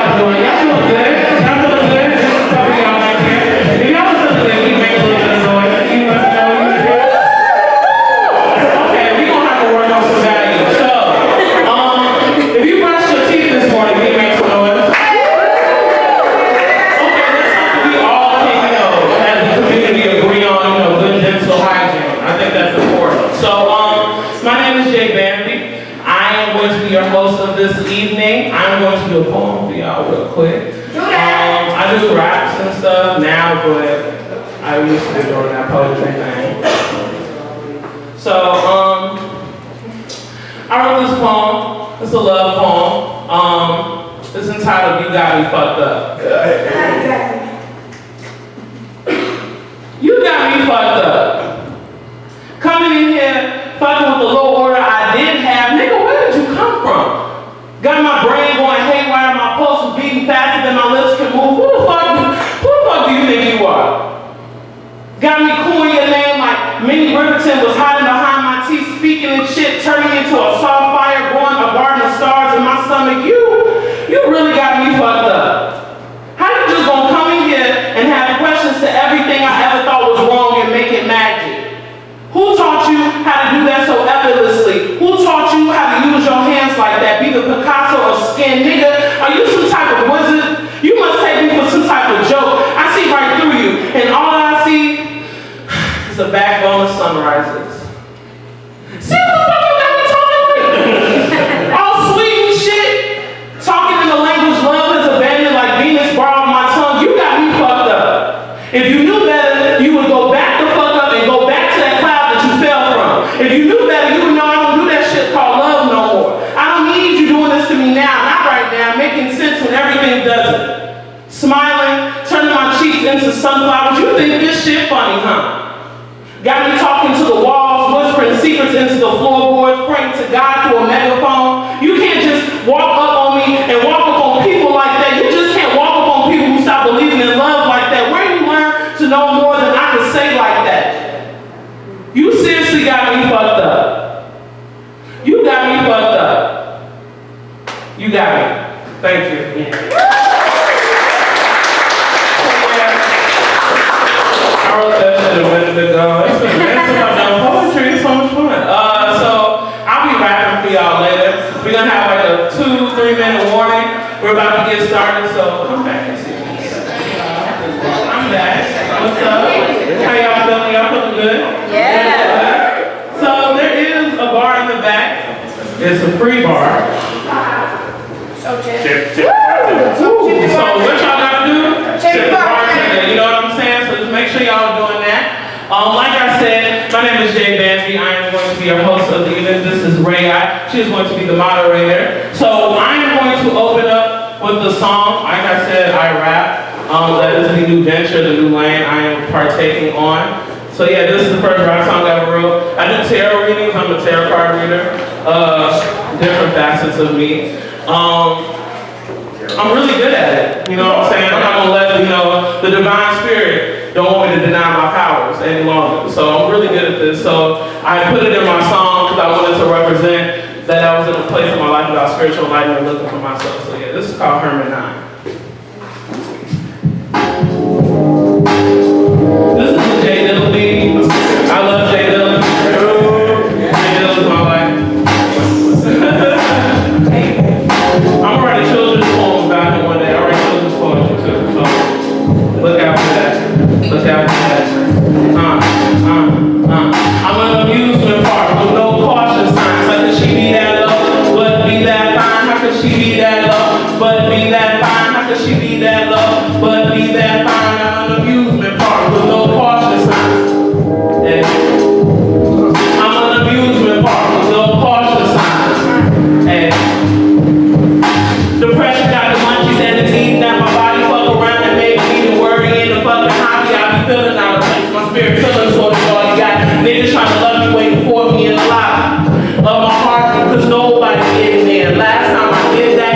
y'all doing? Y'all doing good? Y'all doing good? Some of y'all right here. If y'all was doing good, we make a little bit of noise. You let me know you here. Okay, we're gonna have to work on some value. So, if you brushed your teeth this morning, can you make some noise? Okay, that's something we all can, as a community agree on, good dental hygiene. I think that's important. So, my name is Bambii. I am going to be your host of this evening. I'm going to do a poem for y'all real quick. I do raps and stuff now, but I used to be doing that poetry thing. So, I wrote this poem. It's a love poem. It's entitled "You Got Me Fucked Up." You got me fucked up. Coming in here, fucking with the low order I did have. Nigga, where did you come from? Got my brain going haywire, my pulse was beating faster than my lips can move. Who the fuck do you think you are? Got me cooling your name like Minnie Riverton was hiding behind my teeth, speaking and shit, turning into a soft fire, growing a garden of stars in my stomach. You really got me fucked up. How you just gonna come in here and have questions to everything I ever thought was wrong and make it magic? Who taught you how to do that so effortlessly? Who taught you how to use your hands like that? Be the Picasso of skin, nigga. Are you some type of wizard? You must take me for some type of joke. I see right through you, and all I see is a backbone of sunrises. See what the fuck you got me talking with? All sweet and shit, talking in the language love has abandoned like Venus borrowed my tongue. You got me fucked up. If you knew better, you would go back the fuck up and go back to that cloud that you fell from. If you knew better, you would know I don't do that shit called love no more. I don't need you doing this to me now, not right now, making sense when everything doesn't. Smiling, turning my cheeks into sunflowers. You think this shit funny, huh? Got me talking to the walls, whispering secrets into the floorboards, praying to God through a megaphone. You can't just walk up on me and walk up on people like that. You just can't walk up on people who stop believing in love like that. Where you learn to know more than I can say like that? You seriously got me fucked up. You got me fucked up. You got me. Thank you. I wrote that shit a minute ago. It's been about done poetry. It's so much fun. So I'll be rapping for y'all later. We're gonna have like a 2-3 minute warning. We're about to get started, so come back and see me. I'm back. What's up? How y'all feeling? Y'all feeling good? Yeah. So there is a bar in the back. It's a free bar. Okay. So what y'all gotta do? Tip the bartender. You know what I'm saying? So just make sure y'all are doing that. Like I said, my name is Bambii. I am going to be your host of the evening. This is Rayot. She is going to be the moderator. So I am going to open up with the song. Like I said, I rap. That is the new venture, the new lane I am partaking on. So yeah, this is the first rap song I ever wrote. I do tarot readings. I'm a tarot card reader. Different facets of me. I'm really good at it. You know what I'm saying? I'm not gonna let the divine spirit don't want me to deny my powers any longer. So I'm really good at this. So I put it in my song because I wanted to represent that I was in a place in my life about spiritual enlightenment and looking for myself. So yeah, this is called Herman 9. This is the J Diddle beat. I love J Diddle. J Diddle is my life. I'm gonna write a children's poem about him one day. I write children's poetry too. So look out for that. Look out for that. I'm an amusement park with no caution signs. How could she be that low, but be that fine? How could she be that low, but be that fine? How could she be that low, but be that fine? I'm an amusement park with no caution signs. Hey. I'm an amusement park with no caution signs. Hey. Depression got the munchies and the teeth that my body fuck around and make me the worry and the fucking hobby. I be feeling out of place. My spirit feeling sort of all you got. Niggas trying to love me waiting for me in the lobby of my heart because nobody getting there. Last time I did that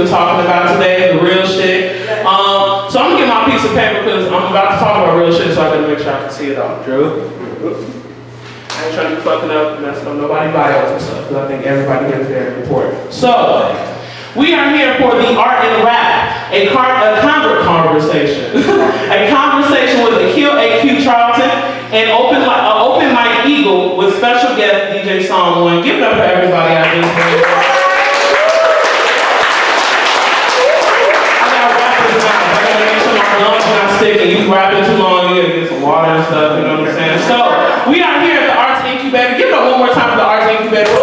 been talking about today, the real shit. So I'm gonna get my piece of paper because I'm about to talk about real shit, so I gotta make sure I can see it all. Drew? I ain't trying to be fucking up and messing up nobody's bios and stuff, because I think everybody gets very important. So, we are here for the art and rap, a conversation. A conversation with Aquil AQ Charlton and open mic Eagle with special guest DJ Song 1. Give it up for everybody out there. I got rappers now. I gotta make sure my lungs are not sticking. You rapping too long, you gotta get some water and stuff, you know what I'm saying? So, we are here at the Arts Incubator. Give it up one more time for the Arts Incubator.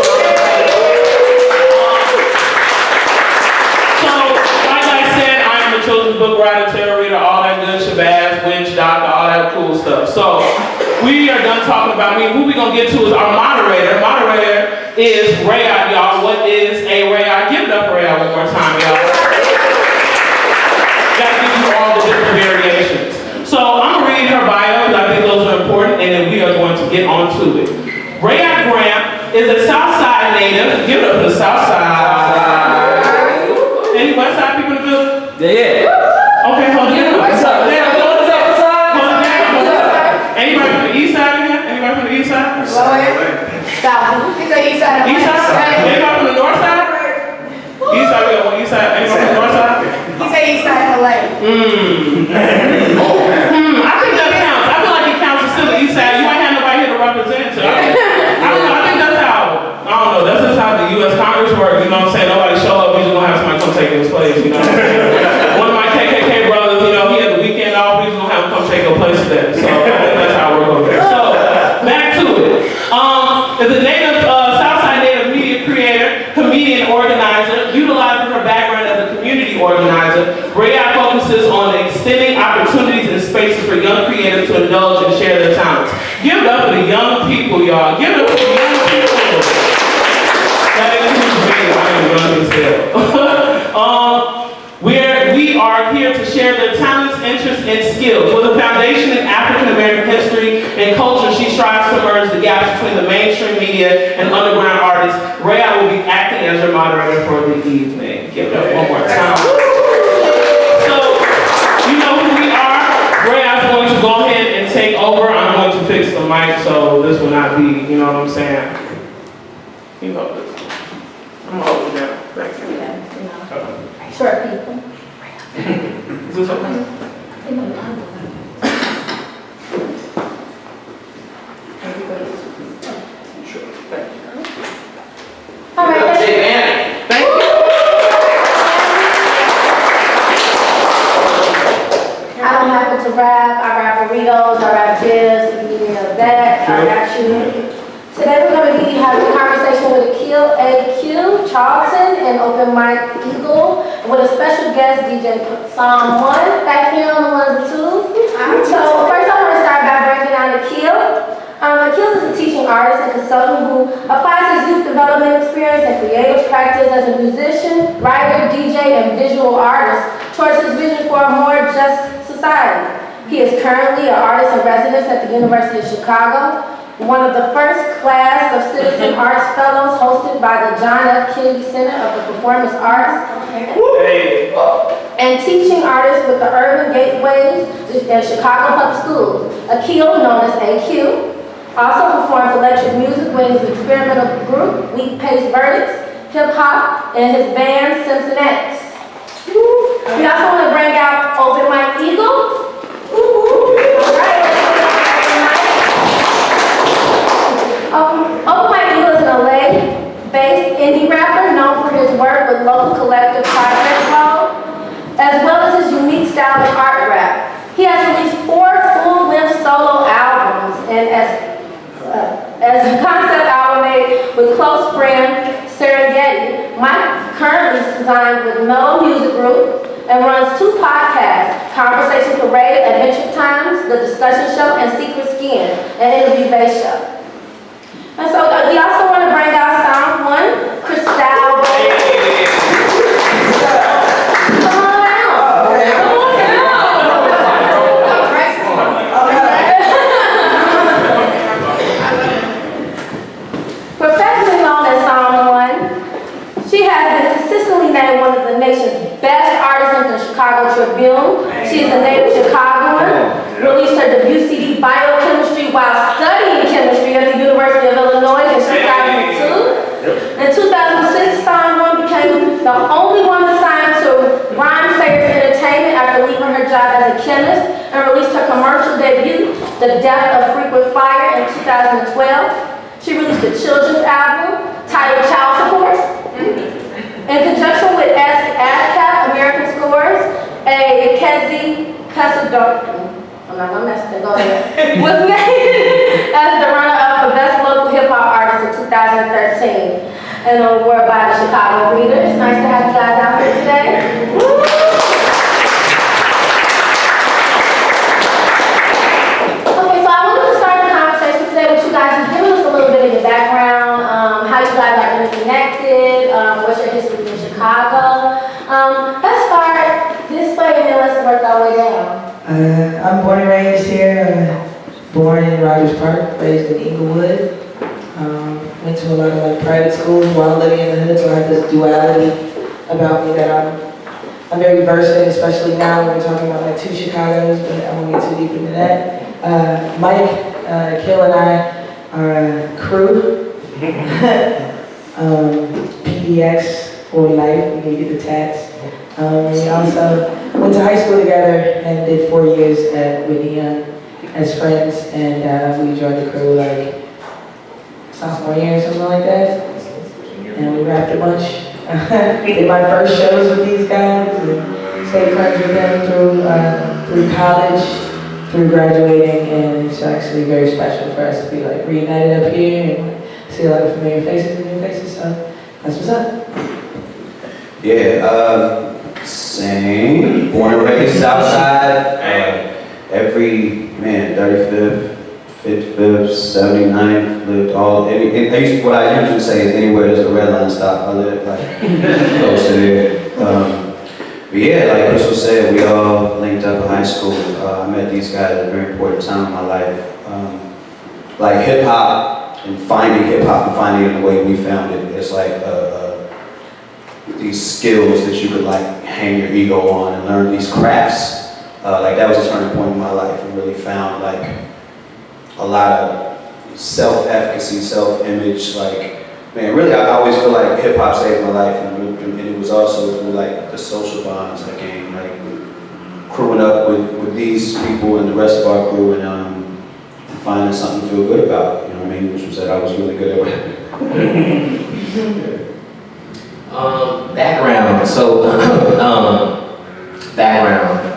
Children's book writer, tarot reader, all that good shabazz, witch doctor, all that cool stuff. So we are done talking about me. Who we gonna get to is our moderator. Moderator is Rayot, y'all. What is a Rayot? Give it up for Rayot one more time, y'all. Gotta give you all the different variations. So I'm gonna read her bio because I think those are important, and then we are going to get on to it. Rayot Graham is a Southside native. Give it up for the Southside. Any West Side people in the building? Yeah. Okay, hold on. What's up? Hold on. Anybody from the East Side again? Anybody from the East Side? South. He's the East Side. East Side? Anybody from the North Side? East Side, we got one East Side. Anybody from the North Side? He said East Side LA. I think that counts. I feel like it counts as still the East Side. You ain't had nobody here to represent. So I don't know. I think that's how, I don't know. That's just how the U.S. Congress works. You know what I'm saying? Nobody show up. We just gonna have somebody come take his place. You know what I'm saying? One of my KKK brothers, you know, he had the weekend off. We just gonna have him come take a place today. So I think that's how we're going there. So back to it. Is a native Southside native media creator, comedian, organizer, utilizing her background as a community organizer. Rayot focuses on extending opportunities and spaces for young creators to indulge and share their talents. Give it up for the young people, y'all. Give it up for the young people. That includes me. I am young as hell. We are here to share their talents, interests, and skills. With a foundation in African American history and culture, she strives to merge the gaps between the mainstream media and underground artists. Rayot will be acting as your moderator for the evening. Give it up one more time. So, you know who we are. Rayot's going to go ahead and take over. I'm going to fix the mic, so this will not be, you know what I'm saying? You know this. I'm gonna hold it down. Thank you. Short people. Is this okay? Sure. Thank you. All right. Thank you. I don't happen to rap. I rap burritos. I rap this. If you need that, I got you. Today we're going to be having a conversation with Aquil AQ Charlton and open mic Eagle with a special guest DJ Song 1 back here on the ones and twos. So first I want to start by breaking down Aquil. Aquil is a teaching artist and consultant who applies his youth development experience and creative practice as a musician, writer, DJ, and visual artist towards his vision for a more just society. He is currently an artist in residence at the University of Chicago, one of the first class of Citizen Arts Fellows hosted by the John F. Kennedy Center of the Performing Arts, and teaching artists with the Urban Gateways in Chicago Public Schools. Aquil, known as AQ, also performs electric music with his experimental group, Weak Pace Verdicts, hip hop, and his band, Cincinnati. We also want to bring out Open Mic Eagle. All right. Open Mic Eagle is an LA-based indie rapper known for his work with local collective Project Road, as well as his unique style of art rap. He has released 4 full-length solo albums, and as a concept album made with close friend Serengeti. Mike currently signed with Mellow Music Group and runs 2 podcasts, Conversation Parade, Adventure Times, The Discussion Show, and Secret Skin, an interview-based show. And so we also want to bring out Sound 1, Crystal. Come on out. Come on Professionally known as Sound 1, she has been consistently named one of the nation's Tribune. She is a native Chicagoan. Released her debut CD, Biochemistry, while studying chemistry at the University of Illinois in 2002. In 2006, Simon became the only woman signed to Rhymesayers Entertainment after leaving her job as a chemist, and released her commercial debut, The Death of Frequent Fire, in 2012. She released a children's album titled Child Support. In conjunction with ASCAP, American Scores, a Kezi Casador, I'm not gonna mess that, go ahead, was named as the runner-up for Best Local Hip Hop Artist in 2013, and an award by the Chicago Reader. It's nice to have you guys out here today. Woo! Okay, so I wanted to start the conversation today with you guys, just giving us a little bit of your background, how you guys are interconnected, what's your history in Chicago. Let's start this way and then let's work our way down. I'm born and raised here, born in Rogers Park, raised in Inglewood. Went to a lot of like private schools while living in the hood, so I have this duality about me that I'm very versed in, especially now when we're talking about like two Chicagos, but I won't get too deep into that. Mike, Kill and I are a crew. PDX for life, we can get the tats. We also went to high school together and did 4 years at Whitney Young as friends, and we joined the crew like sophomore year or something like that. And we rapped a bunch. Did my first shows with these guys and stayed friends with them through college, through graduating, and it's actually very special for us to be like reunited up here and see a lot of familiar faces and new faces, so that's what's up. Yeah, same. Born and raised Southside. Every, 35th, 55th, 79th, lived all, what I usually say is anywhere there's a red line stop, I live like close to there. But yeah, like Crystal said, we all linked up in high school. I met these guys at a very important time in my life. Like hip hop and finding it the way we found it. It's like these skills that you could like hang your ego on and learn these crafts. Like that was a turning point in my life. I really found like a lot of self-efficacy, self-image. Like, man, really, I always feel like hip hop saved my life, and it was also through like the social bonds I gained, like crewing up with these people and the rest of our crew, and finding something to feel good about. You know what I mean? Which was that I was really good at rapping. Background. So, background.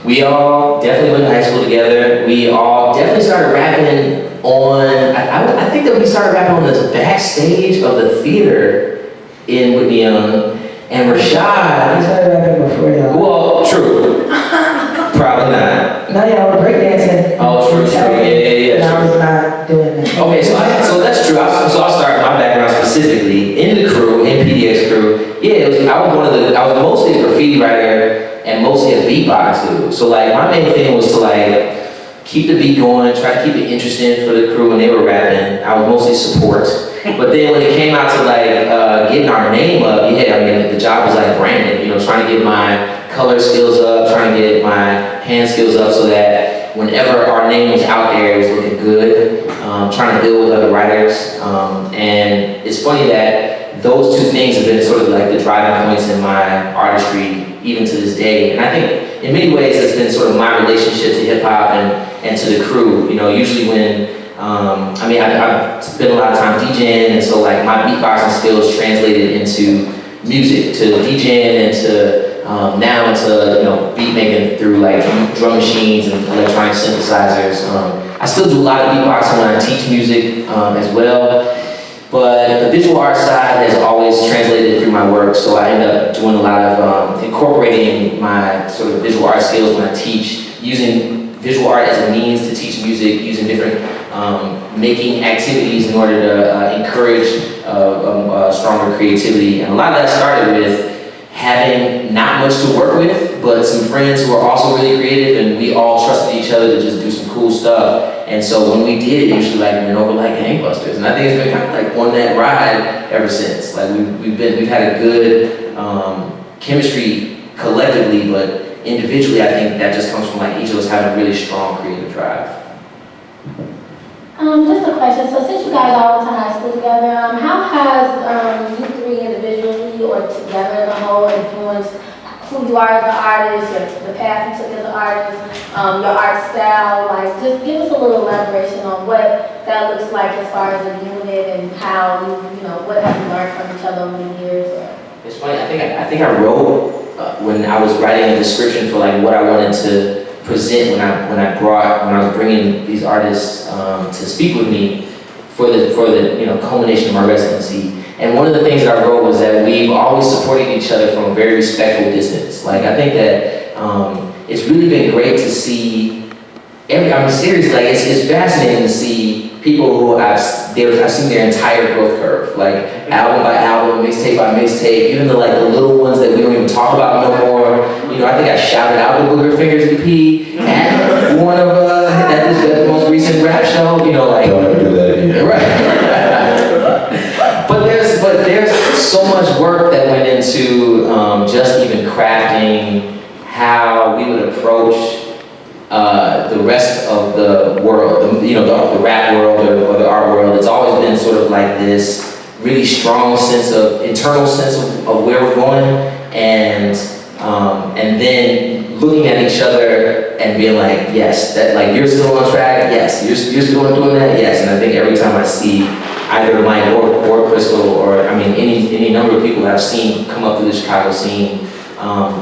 We all definitely went to high school together. We all definitely started rapping on, I think that we started rapping on the backstage of the theater in Whitney Young. And Rashad. We started rapping before y'all. Well, true. Probably not. No, y'all were breakdancing. Oh, true. Yeah. And I was not doing that. Okay, so that's true. I'll start my background specifically in the crew, in PDX crew. Yeah, I was mostly a graffiti writer and mostly a beatbox dude. So like my main thing was to like keep the beat going, try to keep it interesting for the crew when they were rapping. I was mostly support. But then when it came out to like getting our name up, yeah, I mean the job was like branding, trying to get my color skills up, trying to get my hand skills up so that whenever our name was out there, it was looking good. Trying to build with other writers. And it's funny that those two things have been sort of like the driving points in my artistry even to this day. And I think in many ways it's been sort of my relationship to hip hop and to the crew. Usually when, I spent a lot of time DJing, and so like my beatboxing skills translated into music, to DJing, and to now into beat making through like drum machines and electronic synthesizers. I still do a lot of beatboxing when I teach music as well. But the visual art side has always translated through my work, so I end up doing a lot of incorporating my sort of visual art skills when I teach, using visual art as a means to teach music, using different making activities in order to encourage stronger creativity. And a lot of that started with having not much to work with, but some friends who are also really creative, and we all trusted each other to just do some cool stuff. And so when we did, it usually like went over like gangbusters. And I think it's been kind of like on that ride ever since. Like we've had a good chemistry collectively, but individually, I think that just comes from like each of us having a really strong creative drive. Just a question. So since you guys all went to high school together, how has you three individually or together as a whole influenced who you are as an artist, the path you took as an artist, your art style? Like, just give us a little elaboration on what that looks like as far as a unit and how what have you learned from each other over the years? It's funny. I think I wrote when I was writing a description for like what I wanted to present when I was bringing these artists to speak with me for the culmination of my residency. And one of the things that I wrote was that we've always supported each other from a very respectful distance. Like, I think that it's really been great to see seriously, like it's fascinating to see people who I've seen their entire growth curve, like album by album, mixtape by mixtape, even the little ones that we don't even talk about no more. I think I shouted out the Booger Fingers EP at one of at the most recent rap show. Don't ever do that again. Right. But there's so much work that went into just even crafting how we would approach the rest of the world, the rap world or the art world. It's always been sort of like this really strong internal sense of where we're going, and then looking at each other and being like, yes, that like you're still on track, yes, you're still doing that, yes. And I think every time I see either Mike or Crystal or any number of people that I've seen come up through the Chicago scene,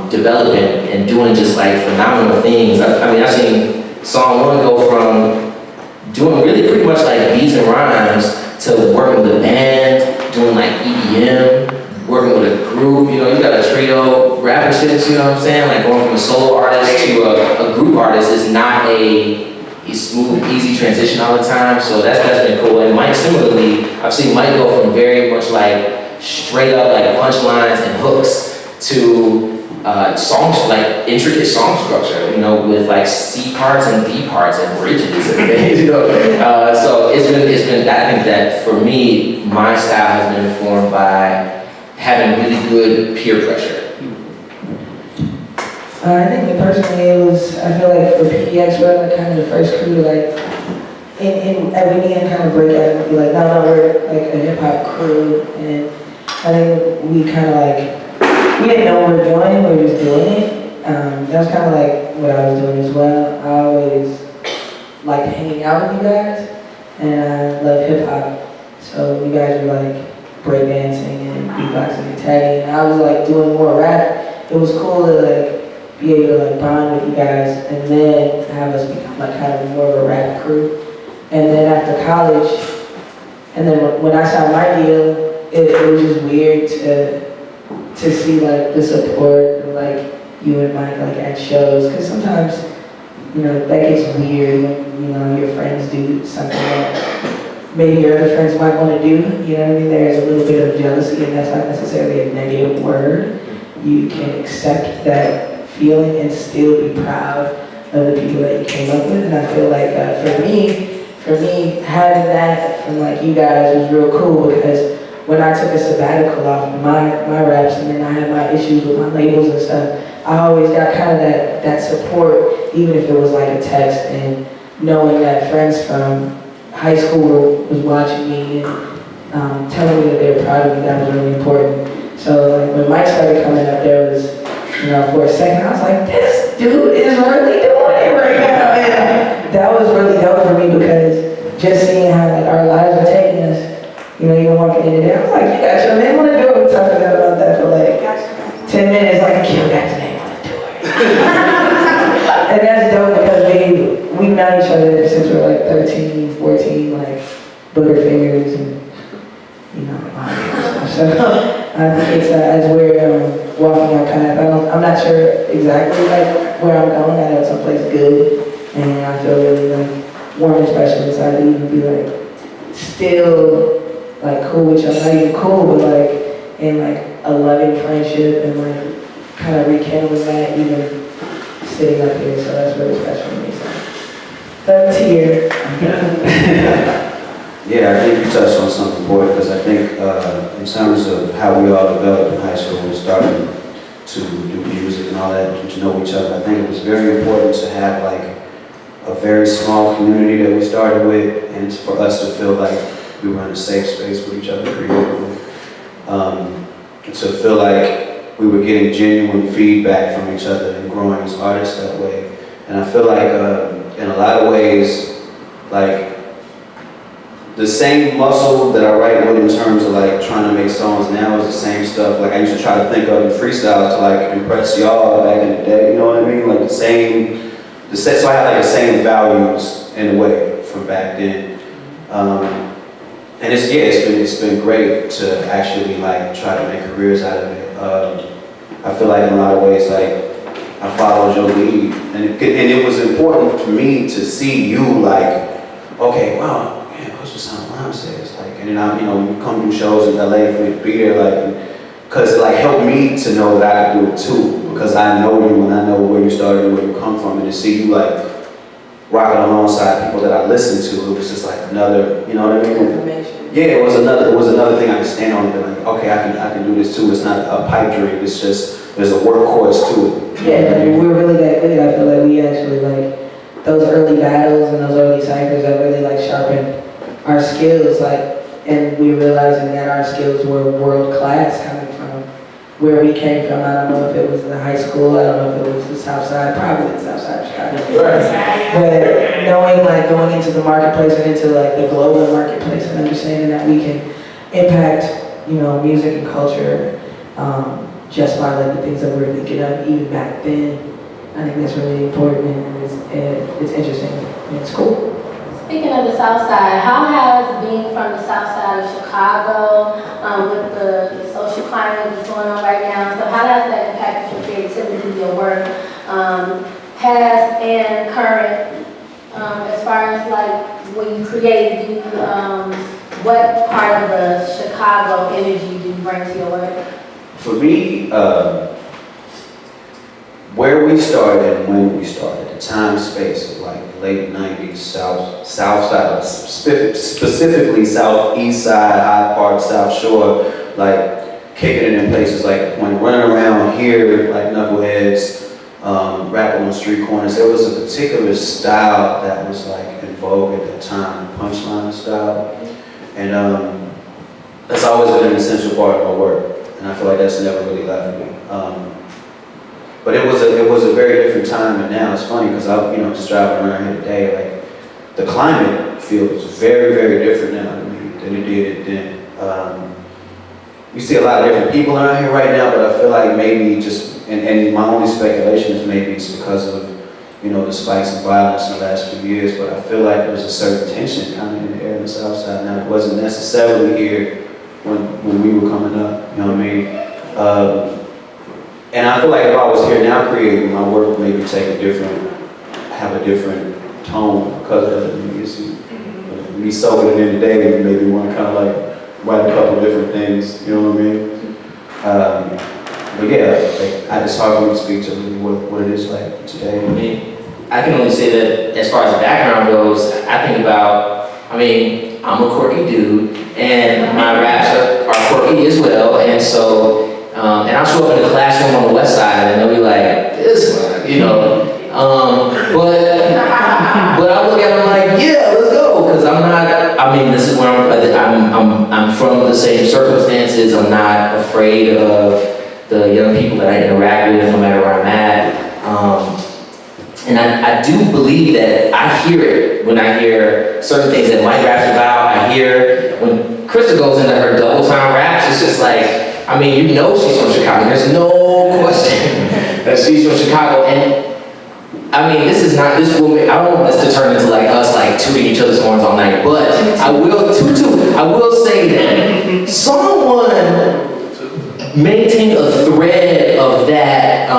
developing and doing just like phenomenal things. I've seen Song 1 go from doing really pretty much like beats and rhymes to working with a band, doing like EDM, working with a group. You got a trio rapper shit, you know what I'm saying? Like going from a solo artist to a group artist is not a smooth, easy transition all the time. So that's been cool. And Mike, similarly, I've seen Mike go from very much like straight up like punchlines and hooks to songs, like intricate song structure, with like C parts and D parts and bridges and things, So it's been. I think that for me, my style has been informed by having really good peer pressure. I think me personally, I feel like for PDX, we're like kind of the first crew to like, at Winnie kind of break out and be like, no, we're like a hip hop crew, and I think we kind of like, we didn't know what we were doing, we were just doing it. That was kind of like what I was doing as well. I always liked hanging out with you guys, and I love hip hop. So you guys were like breakdancing and beatboxing and tagging, and I was like doing more rap. It was cool to like be able to like bond with you guys, and then have us become like kind of more of a rap crew. And then after college, and then when I signed my deal, it was just weird to see like the support of like you and Mike like at shows, because sometimes that gets weird when your friends do something that maybe your other friends might want to do. There's a little bit of jealousy, and that's not necessarily a negative word. You can accept that feeling and still be proud of the people that you came up with. And I feel like for me having that from like you guys was real cool, because when I took a sabbatical off my raps, and then I had my issues with my labels and stuff, I always got kind of that support, even if it was like a text, and knowing that friends from high school was watching me and telling me that they were proud of me, that was really important. So like, when Mike started coming up, there was, for a second, I was like, this dude is really doing it right now. And that was really dope for me, because just seeing how like our lives are taking us, even walking in there, I was like, you got your name on the door. We talked about that for like 10 minutes, like, you got your name on the door. And that's dope, because we've known each other since we were like 13, 14, like Booger Fingers and, so I think it's as we're walking our path, I'm not sure exactly like where I'm going. I know it's someplace good, and I feel really like warm and special inside to even be like still like cool with y'all, not even cool, but like in like a loving friendship, and like kind of rekindling that even sitting up here. So that's really special to me. So that's here. Yeah, I think you touched on something important, because I think in terms of how we all developed in high school, we started to do music and all that, to know each other. I think it was very important to have like a very small community that we started with, and for us to feel like we were in a safe space with each other creatively. To feel like we were getting genuine feedback from each other and growing as artists that way. And I feel like in a lot of ways, like the same muscle that I write with in terms of like trying to make songs now is the same stuff like I used to try to think of in freestyles to like impress y'all back in the day, you know what I mean? Like so I had like the same values in a way from back then. And it's been great to actually like try to make careers out of it. I feel like in a lot of ways like I followed your lead, and it was important for me to see you like, okay, wow, man, that's what Sound Rhyme says, like, and then I, you come do shows in LA for me to be there, like, because it like helped me to know that I could do it too, because I know you and I know where you started and where you come from, and to see you like rocking alongside people that I listened to, it was just like another, you know what I mean? Information. Yeah, it was another thing I could stand on and be like, okay, I can do this too. It's not a pipe dream, it's just, there's a workhorse to it. Yeah, like, we're really that good. I feel like we actually like those early battles and those early ciphers that really like sharpened our skills, like, and we realizing that our skills were world class coming from where we came from. I don't know if it was the high school, I don't know if it was the South Side, probably the South Side of Chicago. Right. But knowing like going into the marketplace and into like the global marketplace and understanding that we can impact, music and culture just by like the things that we're thinking of even back then. I think that's really important and it's interesting and it's cool. Speaking of the South Side, how has being from the South Side of Chicago, with the social climate that's going on right now, so how has that impacted your creativity, your work, past and current, as far as like when you create, what part of the Chicago energy do you bring to your work? For me, where we started and when we started, the time space of like late 90s, south side, specifically southeast side, High Park, South Shore, like kicking it in places like Point, running around here like knuckleheads, rapping on street corners. There was a particular style that was like in vogue at the time, punchline style, and that's always been an essential part of my work. And I feel like that's never really left me. But it was a very different time, and now it's funny because I, just driving around here today, like the climate feels very, very different now than it did then. We see a lot of different people around here right now, but I feel like maybe just, and my only speculation is maybe it's because of, the spikes of violence in the last few years, but I feel like there's a certain tension kind of in the air in the South Side. Now, it wasn't necessarily here when we were coming up, you know what I mean? And I feel like if I was here now creating, my work would maybe have a different tone because of it. Me soaking it in today, maybe want to kind of like write a couple different things, you know what I mean? But yeah, it's hard for me to speak to what it is like today. I can only say that as far as the background goes, I think about, I'm a quirky dude, and my raps are quirky as well, and so, and I'll show up in the classroom on the west side, and they'll be like, this one, but I look at them like, yeah, let's go, because I'm not, this is where I'm from the same circumstances. I'm not afraid of the young people that I interact with, no matter where I'm at. And I do believe that I hear it when I hear certain things that Mike raps about. I hear when Krista goes into her double time raps, it's just like, she's from Chicago. There's no question that she's from Chicago. And this will, I don't want this to turn into like us like tooting each other's horns all night, but I will say that someone maintain a thread of that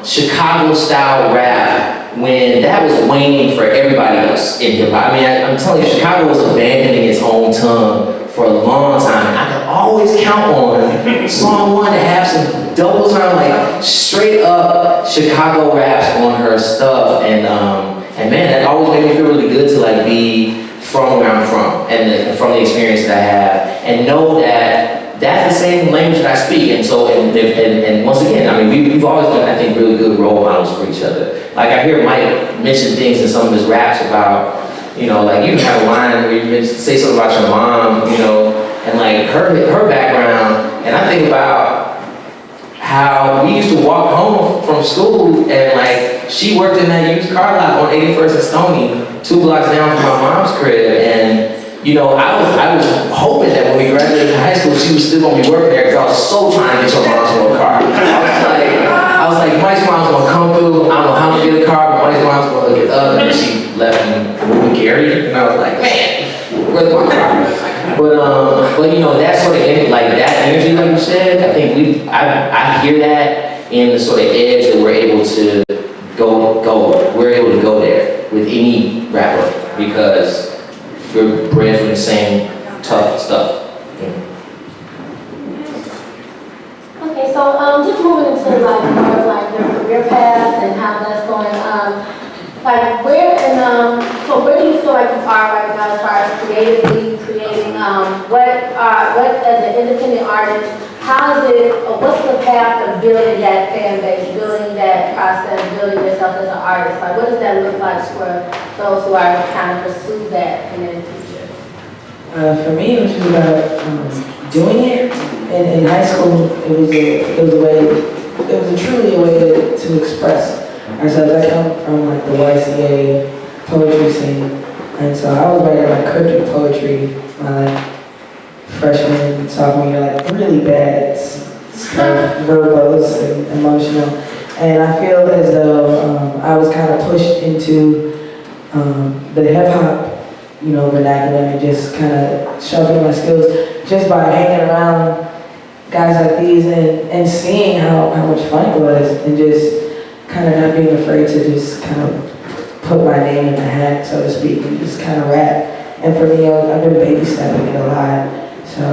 Chicago style rap when that was waning for everybody else in hip hop. I'm telling you, Chicago was abandoning its own tongue for a long time. I could always count on Song 1 to have some double time, like straight up Chicago raps on her stuff, and man, that always made me feel really good to like be from where I'm from and from the experience that I have, and know that that's the same language that I speak. And so, and once again, I mean, we've always been, I think, really good role models for each other. Like I hear Mike mention things in some of his raps about, you know, like you have a line where you say something about your mom, you know, and like her background, and I think about how we used to walk home from school and like she worked in that used car lot on 81st and Stony, 2 blocks down from my mom's crib, and you know, I was hoping that when we graduated high school, she was still gonna be working there because I was so trying to get your mom's little car. I was like, Mike's mom's gonna come through. I don't know how to get a car, but Mike's mom's gonna look it up. And she left and moved with Gary, and I was like, man, where's my car? But you know, that sort of like that energy, like you said, I think I hear that in the sort of edge that we're able to we're able to go there with any rapper because we're bred from the same tough stuff. Okay, so just moving into like more of like your career path and how that's going. Like where so where do you feel like you are right now as far as creatively creating? What as an independent artist, how is it? What's the path of building that fan base, building that process, building yourself as an artist? Like what does that look like for those who are kind of pursue that in the future? For me, it was just about doing it. In high school, it was truly a way to express ourselves. I come from like the YCA poetry scene, and so I was writing like cryptic poetry my like freshman, sophomore year, like really bad stuff, verbose and emotional. And I feel as though I was kind of pushed into the hip hop, you know, vernacular and just kind of sharpening my skills just by hanging around guys like these and seeing how much fun it was and just kind of not being afraid to just kind of put my name in the hat, so to speak, and just kind of rap. And for me, I've been baby stepping it a lot. So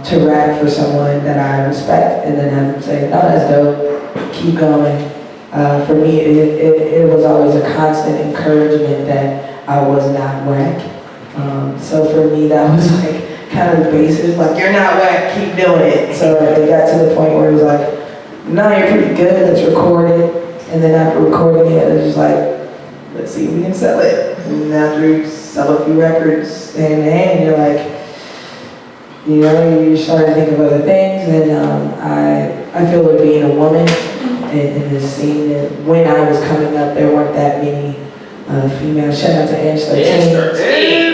to rap for someone that I respect and then have them say, no, that's dope, keep going. For me, it was always a constant encouragement that I was not whack. So for me, that was like kind of the basis, like, you're not whack, keep doing it. So it got to the point where it was like, no, you're pretty good, let's record it. And then after recording it, it was just like, let's see if we can sell it. And after you sell a few records hand in hand, you're like, you know, you start to think of other things. And I feel like being a woman in this scene, and when I was coming up, there weren't that many females. Shout out to Ange 13.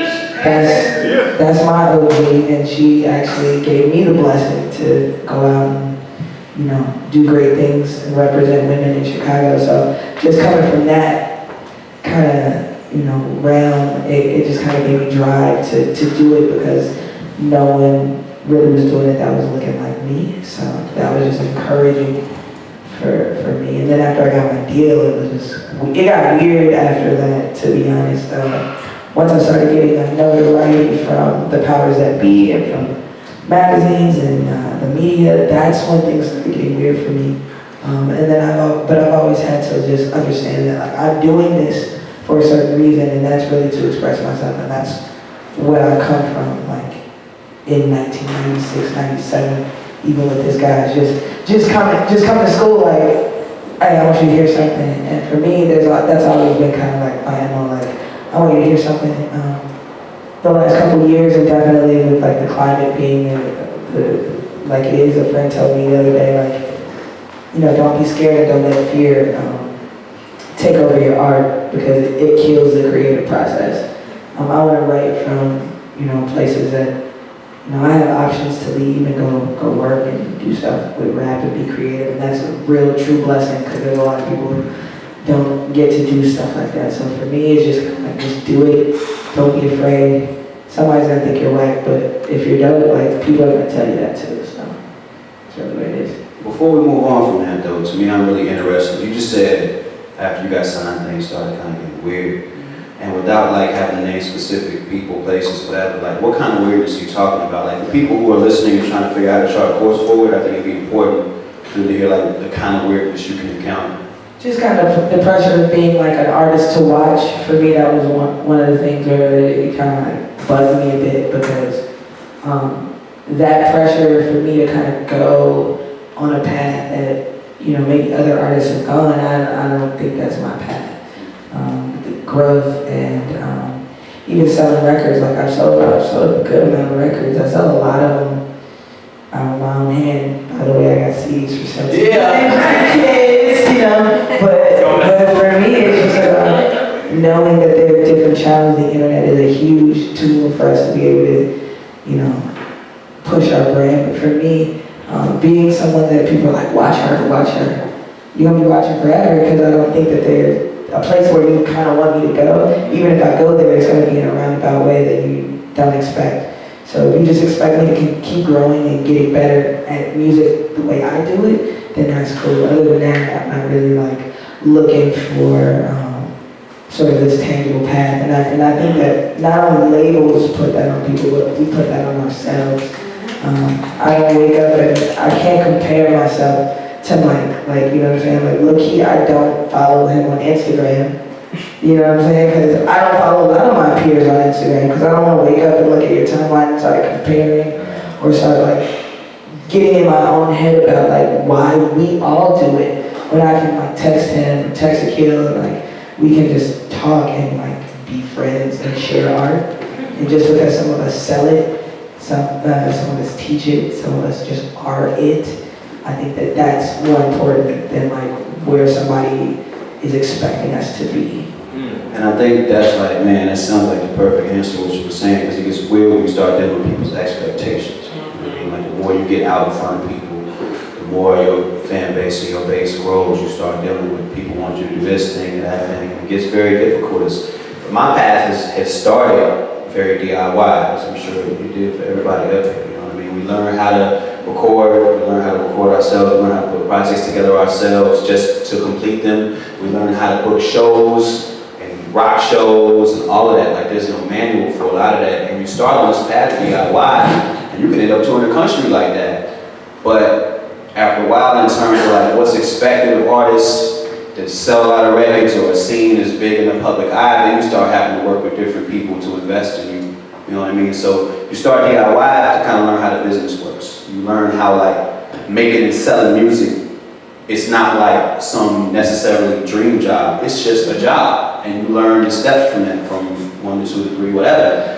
That's my OG, and she actually gave me the blessing to go out and, you know, do great things and represent women in Chicago. So just coming from that kind of, you know, realm, it just kind of gave me drive to do it because no one really was doing it that was looking like me. So that was just encouraging for me. And then after I got my deal, it got weird after that, to be honest. Once I started getting notoriety from the powers that be and from magazines and the media, that's when things started getting weird for me. And then I've always had to just understand that like I'm doing this for a certain reason, and that's really to express myself, and that's where I come from. Like in 1996, 97, even with this guy, just coming to school like, hey, I want you to hear something. And for me, that's always been kind of like my MO, like I want you to hear something. The last couple of years, and definitely with like the climate being like it is, a friend told me the other day, like, you know, don't be scared and don't let fear take over your art because it kills the creative process. I want to write from, you know, places that, you know, I have options to leave and go work and do stuff with rap and be creative, and that's a real true blessing because there's a lot of people who don't get to do stuff like that. So for me, it's just like, just do it, don't be afraid. Somebody's gonna think you're whack, but if you're dope, like, people are gonna tell you that too, so that's really what it is. Before we move on from that though, to me I'm really interested. You just said after you got signed, things started kind of getting weird. And without like having to name specific people, places, whatever, like what kind of weirdness are you talking about? Like for people who are listening and trying to figure out how to chart a course forward, I think it'd be important for them to hear like the kind of weirdness you can encounter. Just kind of the pressure of being like an artist to watch. For me, that was one of the things where it kind of like bugged me a bit because that pressure for me to kind of go on a path that, you know, maybe other artists have gone, I don't think that's my path. The growth and even selling records, like I've sold a good amount of records. I sell a lot of them out of my own hand. By the way, I got CDs for sale. Yeah. Kids, you know, but for me, it's just about knowing that there are different channels. The internet is a huge tool for us to be able to, you know, push our brand. But for me, being someone that people are like, watch her. You're gonna be watching forever, because I don't think that there's a place where you kind of want me to go. Even if I go there, it's gonna be in a roundabout way that you don't expect. So if you just expect me to keep growing and getting better at music the way I do it, then that's cool. Other than that, I'm not really like looking for sort of this tangible path. And I think that not only labels put that on people, but we put that on ourselves. I don't wake up and I can't compare myself to Mike, like, you know what I'm saying? Like, look here, I don't follow him on Instagram. You know what I'm saying? Because I don't follow a lot of my peers on Instagram, because I don't want to wake up and look at your timeline and start comparing or start like getting in my own head about like why we all do it, when I can like text him, text Aquil, and like we can just talk and like be friends and share art. And just because some of us sell it, some of us teach it, some of us just are it, I think that that's more important than like where somebody is expecting us to be. And I think that's like, man, that sounds like the perfect answer to what you were saying, because it gets weird when you start dealing with people's expectations. You know what I mean? Like the more you get out in front of people, the more your fan base or your base grows, you start dealing with people want you to do this thing and that thing. It gets very difficult. But my path has started very DIY, as I'm sure you did for everybody up here. You know what I mean? We learn how to record ourselves, we learn how to put projects together ourselves just to complete them. We learn how to book shows and rock shows and all of that. Like there's no manual for a lot of that. And you start on this path of DIY and you can end up touring the country like that. But after a while, in terms of like what's expected of artists that sell a lot of records or a scene is big in the public eye, then you start having to work with different people to invest in you. You know what I mean? So you start DIY to kind of learn how the business works. You learn how like making and selling music, it's not like some necessarily dream job. It's just a job, and you learn the steps from that, from 1 to 2 to 3, whatever.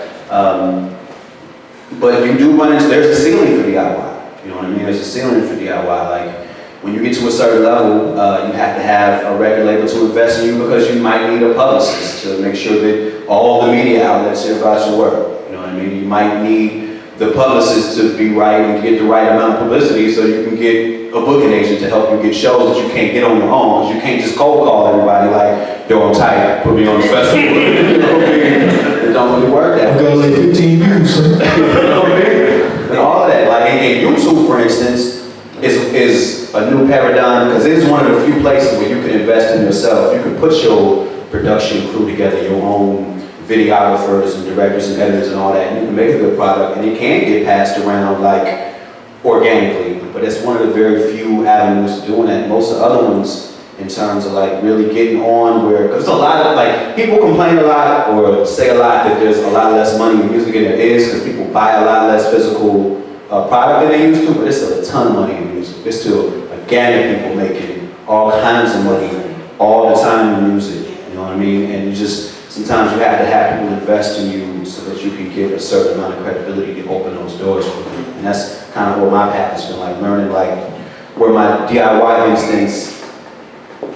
But you do run into, there's a ceiling for DIY. You know what I mean? There's a ceiling for DIY. Like when you get to a certain level, you have to have a record label to invest in you, because you might need a publicist to make sure that all the media outlets hear about your work. You know what I mean? You might need the publicist to be right and get the right amount of publicity so you can get a booking agent to help you get shows that you can't get on your own. Because you can't just cold call everybody like, yo, I'm tight, put me on the festival. You know what I mean? It don't really work that way. I'm gonna like 15 views. You know what I mean? And all of that. Like in YouTube, for instance, is a new paradigm, because it is one of the few places where you can invest in yourself. You can put your production crew together, your own videographers and directors and editors and all that, and you can make a good product, and it can get passed around like organically. But it's one of the very few avenues to doing that. Most of the other ones, in terms of like really getting on where, because a lot of like people complain a lot or say a lot that there's a lot less money in music than there is, because people buy a lot less physical product than they used to, but there's still a ton of money in music. There's still a gang of people making all kinds of money all the time in music. You know what I mean? And you just, sometimes you have to have people invest in you so that you can get a certain amount of credibility to open those doors for you. And that's kind of what my path has been like, learning like where my DIY instincts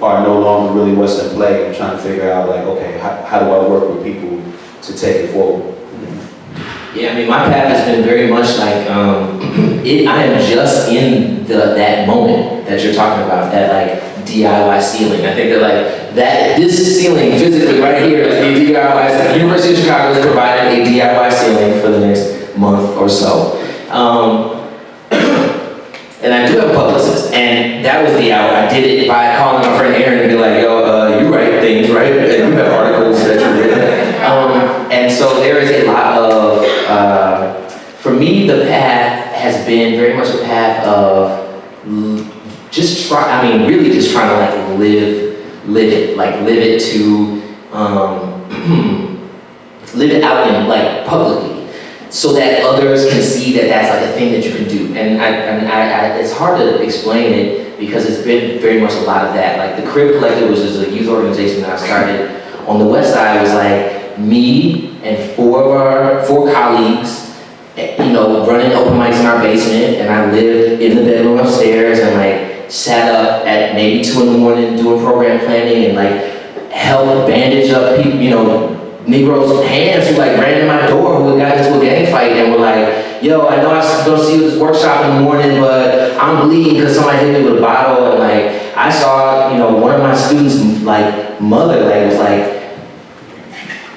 are no longer really what's in play. I'm trying to figure out like, okay, how do I work with people to take it forward? Yeah, I mean, my path has been very much like, I am just in that moment that you're talking about, that like DIY ceiling. I think that like, this ceiling physically right here is a DIY ceiling. University of Chicago has provided a DIY ceiling for the next month or so. And I do have a publicist, and that was DIY. I did it by calling my friend Aaron and be like, yo, you write things, right? And you have articles that you've written. And so there is a lot of, for me, the path has been very much a path of really just trying to like live it, like live it to, live it out in like publicly. so that others can see that that's like a thing that you can do. And it's hard to explain it because it's been very much a lot of that. Like the Crib Collective was just a youth organization that I started on the west side. It was like me and four colleagues, you know, running open mics in our basement, and I lived in the bedroom upstairs and like sat up at maybe 2 a.m. doing program planning and like helped bandage up people, you know, Negroes' hands who like ran in my door who got into a gang fight and were like, yo, I know I was gonna see you at this workshop in the morning, but I'm bleeding because somebody hit me with a bottle. And like, I saw, you know, one of my students' like mother like was like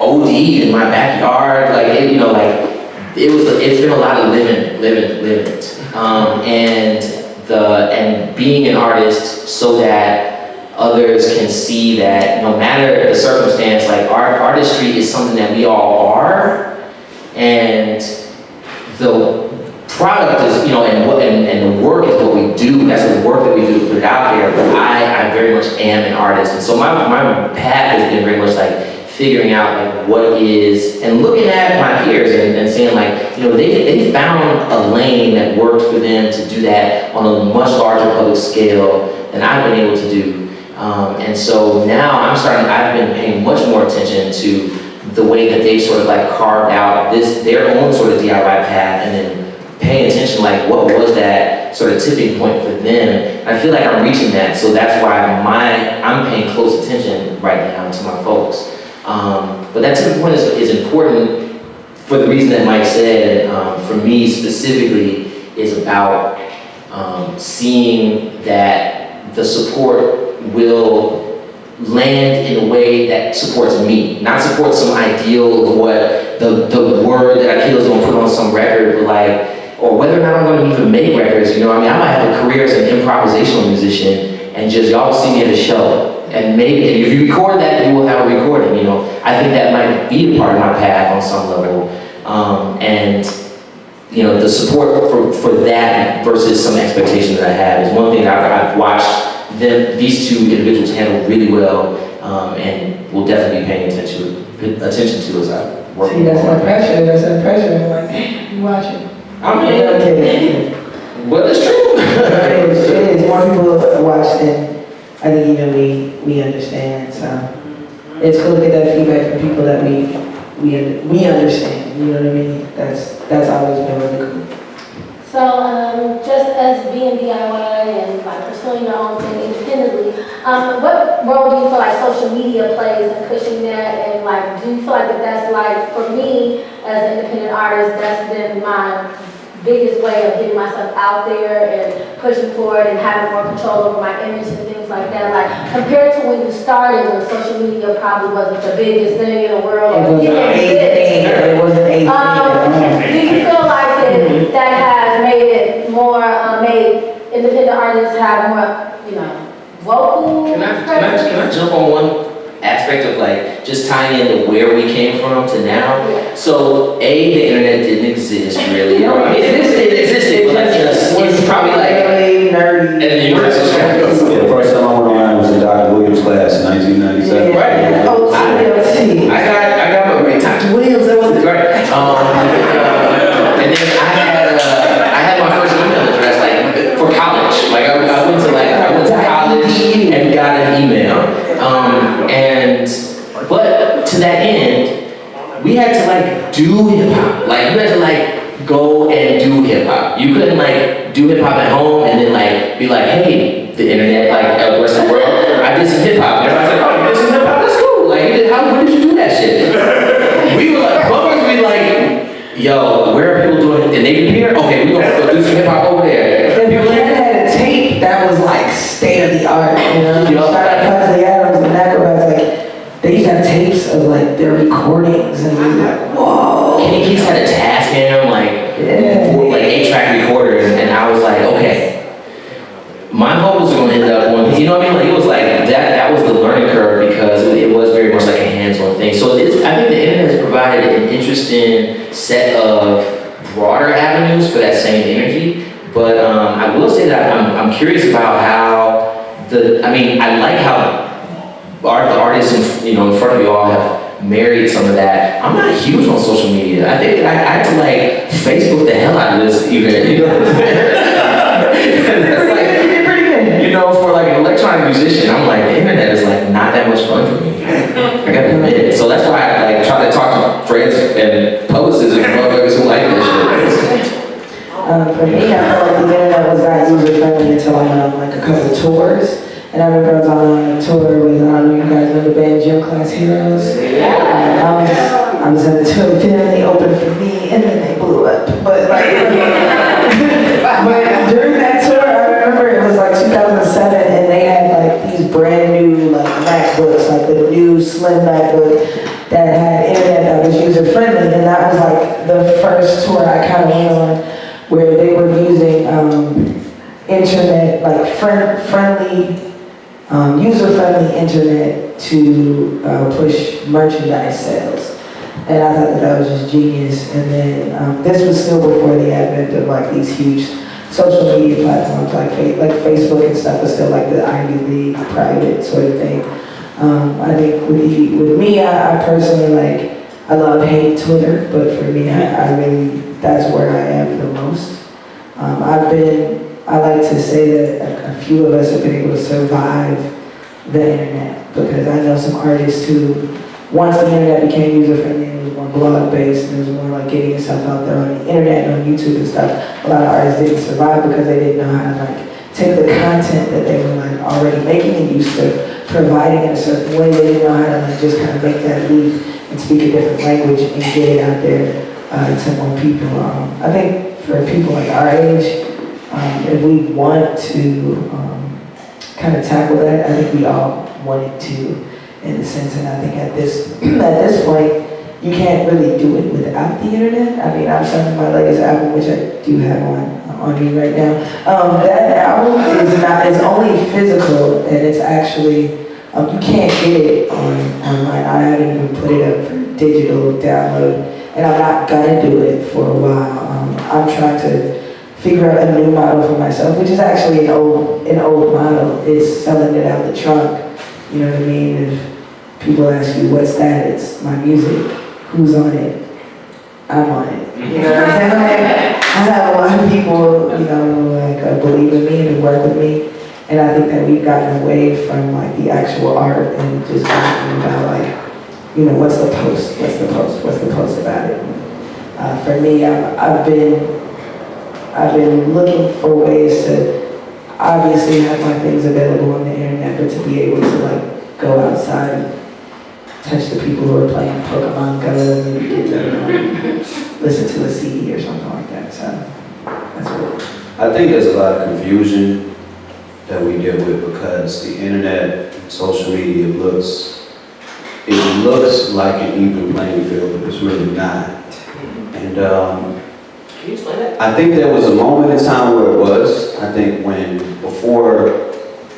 OD'd in my backyard. Like, it, you know, like it's been a lot of living it. And being an artist so that others can see that no matter the circumstance, like artistry is something that we all are, and the product is, you know, and the work is what we do. That's the work that we do to put it out there. But I very much am an artist, and so my path has been very much like figuring out like what is, and looking at my peers and seeing like, you know, they found a lane that worked for them to do that on a much larger public scale than I've been able to do. And so now I've been paying much more attention to the way that they sort of like carved out their own sort of DIY path, and then paying attention like what was that sort of tipping point for them. I feel like I'm reaching that, so that's why I'm paying close attention right now to my folks. But that tipping point is important for the reason that Mike said. For me specifically, is about seeing that the support will land in a way that supports me, not support some ideal of what the word that Aquil is gonna put on some record, but like, or whether or not I'm gonna even make records, you know, I mean, I might have a career as an improvisational musician and just y'all will see me at a show. And maybe if you record that, you will have a recording, you know. I think that might be a part of my path on some level. And you know, the support for that versus some expectation that I have is one thing I've watched these two individuals handle really well, and will definitely be paying attention to as I work. See, that's that pressure. I'm like, you watching. I mean, okay. But it's true. It is. More people watch than I think even we understand. So it's cool to get that feedback from people that we understand. You know what I mean? That's always been really cool. So, just as being DIY and like pursuing your own thing independently, what role do you feel like social media plays in pushing that? And like, do you feel like that's like, for me as an independent artist, that's been my biggest way of getting myself out there and pushing forward and having more control over my image and things like that? Like, compared to when you started, when social media probably wasn't the biggest thing in the world. It wasn't a thing. Do you feel like that has made it more, made independent artists have more, you know, vocal? Can I jump on one aspect of like just tying into where we came from to now? Yeah. So the internet didn't exist really. I mean, it existed, but like it's probably like nerdy. and then you Yeah, the first time I went around was in Dr. Williams' class in 1997. Right. Oh, I got my great Dr. Williams. That was great. And then I had my first email address like for college. Like I went to college and got an email. But to that end, we had to like do hip hop. Like you had to like go and do hip hop. You couldn't like do hip hop at home and then like be like, hey, the internet, like the rest of the world, I did some hip hop. And everybody's like, oh, you did some hip hop? That's cool. Like, when did you do that shit? We were like, buggers be like, yo, where are people doing? And they here? Okay, we gonna go do some hip hop over there. If you had a tape that was like state of the art, you know? Shout out to the Adams and Acrobats, like they used to have tapes of like their recordings and we were like, whoa. Kenny Keats had a Tascam, like 8-track recorder, and I was like, okay, my vocals are gonna end up on, you know what I mean? Like it was like that was the learning curve because it was very much like a hands-on thing. So I think the internet has provided an interesting set of broader avenues for that same energy. But I will say that I'm curious about how I like how the artists in front of you all have married some of that. I'm not huge on social media. I think I had to like Facebook the hell out of this even, you know what I'm saying? That's like, you know, for like an electronic musician, I'm like, the internet is like not that much fun for me. I gotta admit it. So that's why I like try to talk to friends and publicists and motherfuckers who like that shit. For me, I felt like the internet was not user-friendly until I went on like a couple tours. And I remember I was on a tour with, I don't know if you guys know the band Gym Class Heroes. I was on the tour with them, they opened for me, and then they blew up. But like, but during that tour, I remember it was like 2007, and they had like these brand new like MacBooks, like the new slim MacBook that had internet that was user-friendly, and that was like the first tour I kind of went on where they were using internet, like friendly, user-friendly internet to push merchandise sales. And I thought that was just genius. And then this was still before the advent of like these huge social media platforms like Facebook and stuff was still like the Ivy League private sort of thing. I think with me, I personally like, I love hate Twitter, but for me, I really, that's where I am the most. I like to say that a few of us have been able to survive the internet because I know some artists who, once the internet became user-friendly and it was more blog-based and it was more like getting yourself out there on the internet and on YouTube and stuff, a lot of artists didn't survive because they didn't know how to like take the content that they were like already making and used to providing in a certain way. They didn't know how to like just kind of make that leap and speak a different language and get it out there to more people. I think for people like our age, if we want to kind of tackle that, I think we all wanted to, in a sense. And I think at this point, you can't really do it without the internet. I mean, I'm selling my latest album, which I do have on me right now. That album is only physical, and it's actually you can't get it online. I haven't even put it up for digital download, and I'm not gonna do it for a while. I'm trying to figure out a new model for myself, which is actually an old model. It's selling it out the trunk. You know what I mean? If people ask you, what's that? It's my music. Who's on it? I'm on it. You know what I'm saying? I have a lot of people, you know, like believe in me and work with me. And I think that we've gotten away from like the actual art and just talking about like, you know, what's the post? What's the post? What's the post about it? For me, I've been looking for ways to obviously have my things available on the internet, but to be able to like go outside and touch the people who are playing Pokemon Go and maybe get to listen to a CD or something like that. So that's what I think there's a lot of confusion that we deal with because the internet, social media looks like an even playing field, but it's really not. And Can you explain that? I think there was a moment in time where it was. I think before,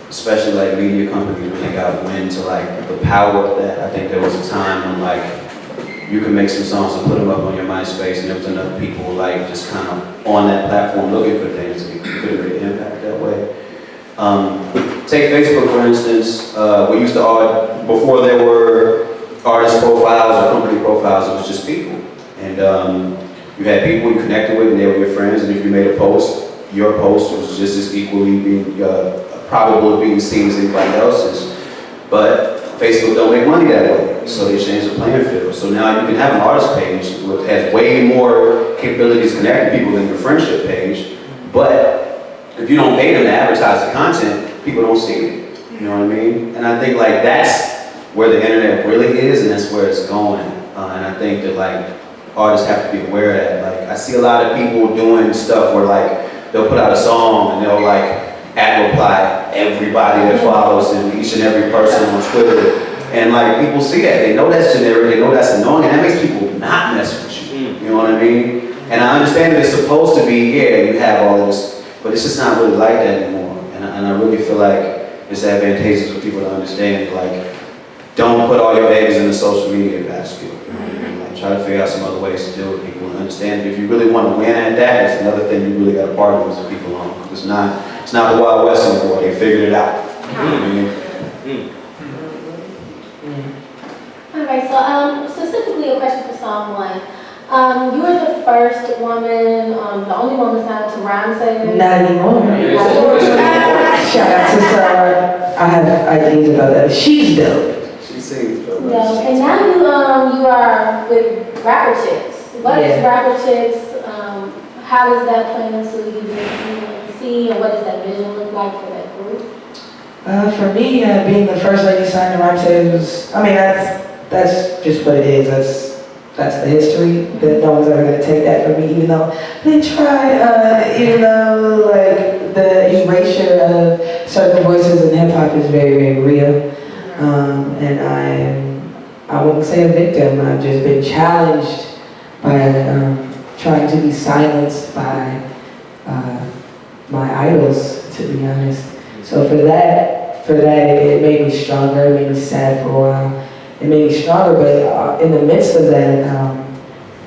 especially like media companies really got wind to like the power of that. I think there was a time when like you could make some songs and put them up on your MySpace, and there was enough people like just kind of on that platform looking for things, and you could make an impact that way. Take Facebook for instance. We used to before there were artist profiles or company profiles, it was just people, and you had people you connected with, and they were your friends. And if you made a post, your post was just as equally being probable of being seen as anybody else's. But Facebook don't make money that way, so they changed the playing field. So now you can have an artist page which has way more capabilities connecting people than your friendship page. But if you don't pay them to advertise the content, people don't see it. You know what I mean? And I think like that's where the internet really is, and that's where it's going. And I think that like artists have to be aware of that. Like I see a lot of people doing stuff where like they'll put out a song and they'll like reply everybody that follows them, each and every person on Twitter. And like people see that, they know that's generic, they know that's annoying, and that makes people not mess with you. You know what I mean? And I understand that it's supposed to be, yeah, you have all this, but it's just not really like that anymore. And I really feel like it's advantageous for people to understand, like, don't put all your eggs in the social media basket. Try to figure out some other ways to deal with people and understand that if you really want to win at that, it's another thing you really got to partner with people on. It's not the Wild West anymore. They figured it out. You know what I mean? All right, Okay, so specifically a question for someone. You were the first woman, the only woman signed to Rhyme Sayers. Not anymore. Shout out to Sarah. I have ideas about that. She's dope. She sings, though. Yeah, and now you are with Rapper Chicks. What is Rapper Chicks? How does that play into UDC, and what does that vision look like for that group? For me, being the first lady signed to Rhyme Sayers was, I mean, that's just what it is. That's the history. That no one's ever gonna take that from me, even though they try. Even though like the erasure of certain voices in hip hop is very, very real, and I wouldn't say a victim. I've just been challenged by trying to be silenced by my idols, to be honest. So for that, it made me stronger. It made me sad for a while. It made me stronger, but in the midst of that,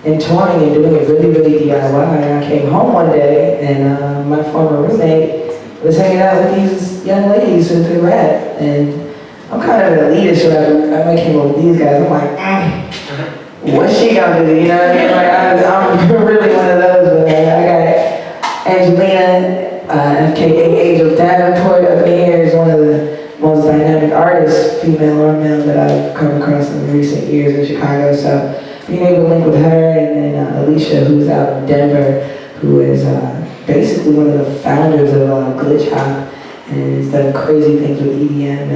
in touring and doing it really, really DIY, I came home one day and my former roommate was hanging out with these young ladies who could rap, and I'm kind of an elitist, so I came up with these guys. I'm like, what's she gonna do? You know what I mean? Like, I'm really one of those, but I got Angelina, FKA Angel Davenport up in here, is one of the most dynamic artists, female or male, that I've come across in recent years in Chicago. So being able to link with her, and then Alicia, who's out in Denver, who is basically one of the founders of Glitch Hop, and has done crazy things with EDM,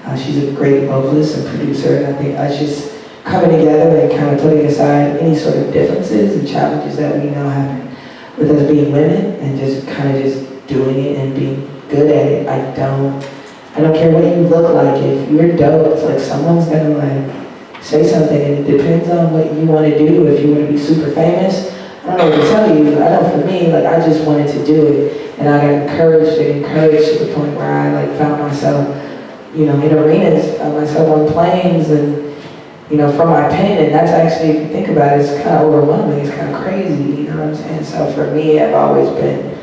and she's a great vocalist and producer. And I think us just coming together and kind of putting aside any sort of differences and challenges that we know happen with us being women, and just kind of just doing it and being good at it. I don't care what you look like. If you're dope, it's like someone's gonna like say something, and it depends on what you want to do. If you want to be super famous, I don't know what to tell you. I know for me, like I just wanted to do it, and I got encouraged to the point where I like found myself, in arenas, found myself on planes, and from my pen. And that's actually, if you think about it, it's kind of overwhelming. It's kind of crazy, you know what I'm saying? So for me, I've always been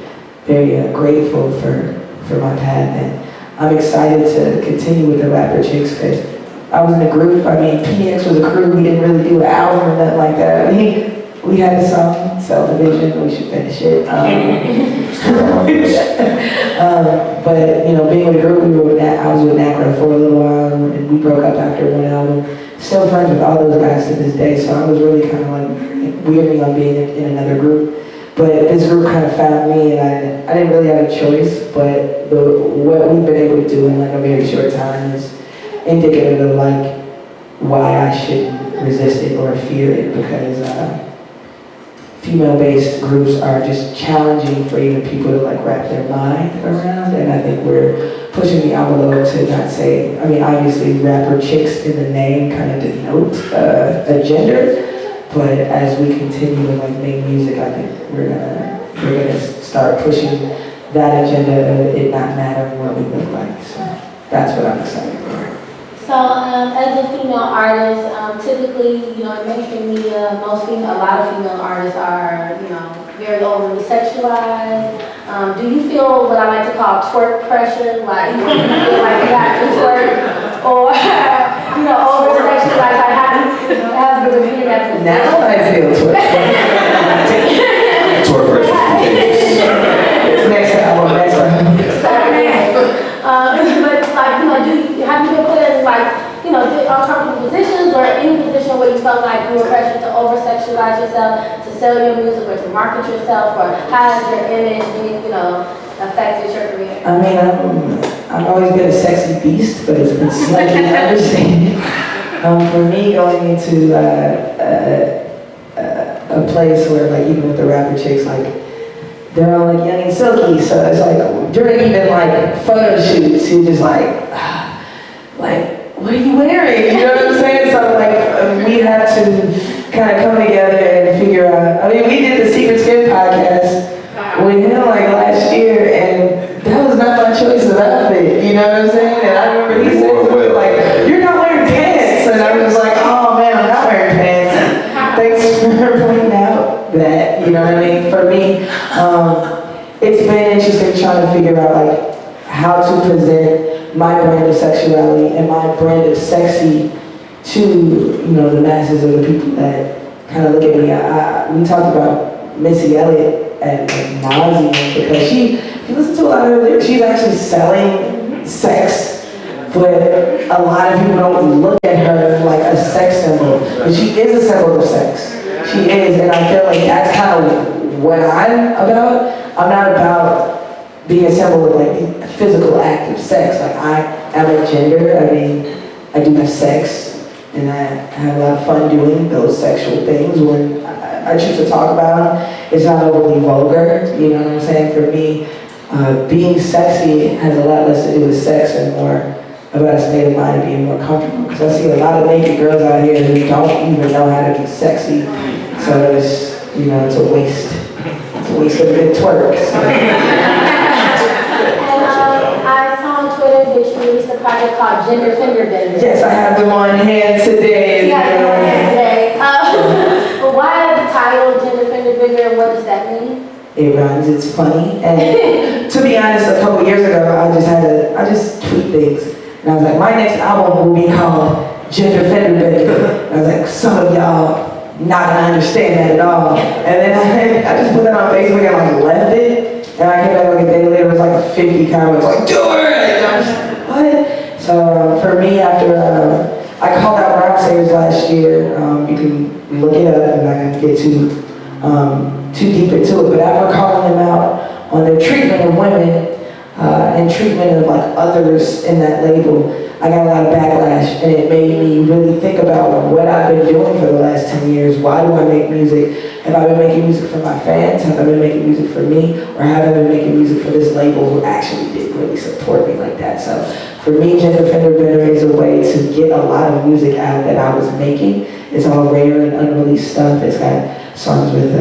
very grateful for my path, and I'm excited to continue with the Rapper Chicks, because I was in a group. I mean, PDX was a crew. We didn't really do an album or nothing like that. I mean, we had a song, Self Division. We should finish it. But being with a group, I was with NACRA for a little while, and we broke up after one album. Still friends with all those guys to this day. So I was really kind of like weirding on being in another group. But this group kind of found me, and I didn't really have a choice, but what we've been able to do in like a very short time is indicative of like why I shouldn't resist it or fear it, because female-based groups are just challenging for even people to like wrap their mind around, and I think we're pushing the envelope to not say, I mean obviously Rapper Chicks in the name kind of denotes a gender. But as we continue to like make music, I think we're gonna start pushing that agenda of it not mattering what we look like. So that's what I'm excited for. So as a female artist, typically, in mainstream media, a lot of female artists are, very overly sexualized. Do you feel what I like to call twerk pressure? Like, you feel like you have to twerk, or over sexualized? Like, have the beginning that position? Now I feel twerk. Twerk pressure. Next album, next album. But have you been put in uncomfortable positions, or any position where you felt like you were pressured to over-sexualize yourself, to sell your music, or to market yourself, or how has your image been, affected your career? I mean, I've always been a sexy beast, but it's been slightly understated. For me, going into a place where, like, even with the Rapper Chicks, like, they're all like young and silky, so it's like during even like photo shoots, you're just like, what are you wearing? You know what I'm saying? So like we had to kind of come together and figure out. I mean, we did the Secret Skin podcast with him like last year, and that was not my choice of outfit. You know what I'm saying? And I remember he said something like, "You're not wearing pants," and I was like, "Oh man, I'm not wearing pants." Thanks for pointing out that. You know what I mean? For me, it's been interesting trying to figure out like how to present my brand of sexuality and my brand of sexy to, you know, the masses or the people that kind of look at me. We talked about Missy Elliott at nauseam because she listens to a lot of her lyrics. She's actually selling sex, but a lot of people don't look at her like a sex symbol. But she is a symbol of sex. She is, and I feel like that's kind of what I'm about. I'm not about being a symbol of like the physical act of sex. Like I am a gender. I mean, I do have sex, and I have a lot of fun doing those sexual things when I choose to talk about them. It's not overly vulgar, you know what I'm saying? For me, being sexy has a lot less to do with sex and more about a state of mind and being more comfortable. Because I see a lot of naked girls out here who don't even know how to be sexy. So it's, you know, it's a waste. It's a waste of a good twerk. So. I saw on Twitter that you released a project called Gender Fender Bender. Yes, I have them on hand today. Yeah, them on hand today. But why the title Gender Fender Bender, and what does that mean? It rhymes, it's funny. And to be honest, a couple years ago, I just tweet things. And I was like, my next album will be called Gender Fender Bender. And I was like, some of y'all not gonna understand that at all. And then I just put it on Facebook and like left it. And I came back like a day later, it was like 50 comments like, do it! And I was like, what? So for me, after I called out Rock Sayers last year, you can look it up, I'm not gonna get too deep into it, but after calling them out on their treatment of women and treatment of like others in that label, I got a lot of backlash, and it made me really think about what I've been doing for the last 10 years. Why do I make music? Have I been making music for my fans? Have I been making music for me? Or have I been making music for this label who actually didn't really support me like that? So for me, Gender Fender Bender is a way to get a lot of music out that I was making. It's all rare and unreleased stuff. It's got songs with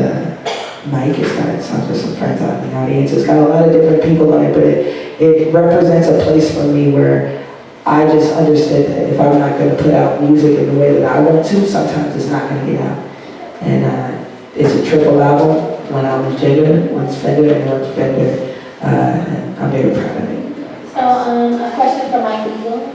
Mike, it's got songs with some friends out in the audience. It's got a lot of different people on it, but it represents a place for me where I just understood that if I'm not going to put out music in the way that I want to, sometimes it's not going to get out. And it's a triple album. One album's Gender, one's Fender, and one's Bender. And I'm very proud of it. So, a question for Mike Eagle.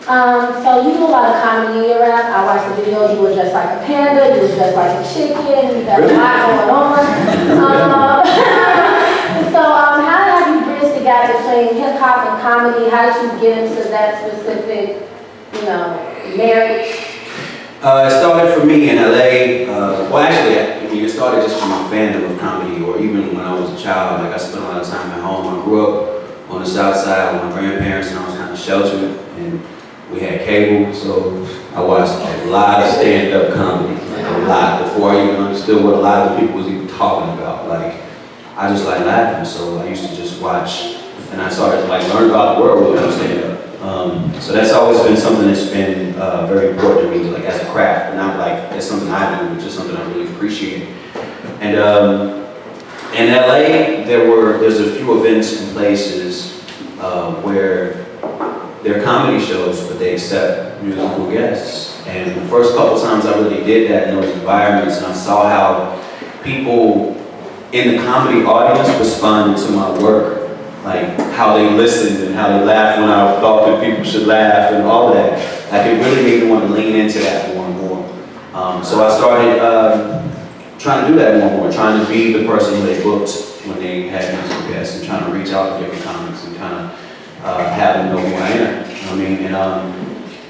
So you do a lot of comedy in your rap. I watched the video, you were just like a panda, you was just like a chicken, you got a lot going on. How have you bridged the gap between hip hop and comedy? How did you get into that specific, you know, marriage? It started for me in LA. Well, actually, it started just from my fandom of comedy, or even when I was a child. Like I spent a lot of time at home. I grew up on the south side with my grandparents, and I was kind of sheltered, and we had cable, so I watched a lot of stand-up comedy, like a lot, before I even understood what a lot of the people was even talking about. Like, I just like laughing, so I used to just watch, and I started to like learn about the world with stand-up. So that's always been something that's been very important to me, like as a craft, not like it's something I do, but just something I really appreciate. And in LA, there's a few events and places where they're comedy shows, but they accept musical guests. And the first couple times I really did that in those environments, and I saw how people in the comedy audience responded to my work, like how they listened and how they laughed when I thought that people should laugh and all that. Like it really made me want to lean into that more and more. So I started trying to do that more and more, trying to be the person who they booked when they had musical guests, and trying to reach out to different comics and kind of have them know who I am. You know what I mean? And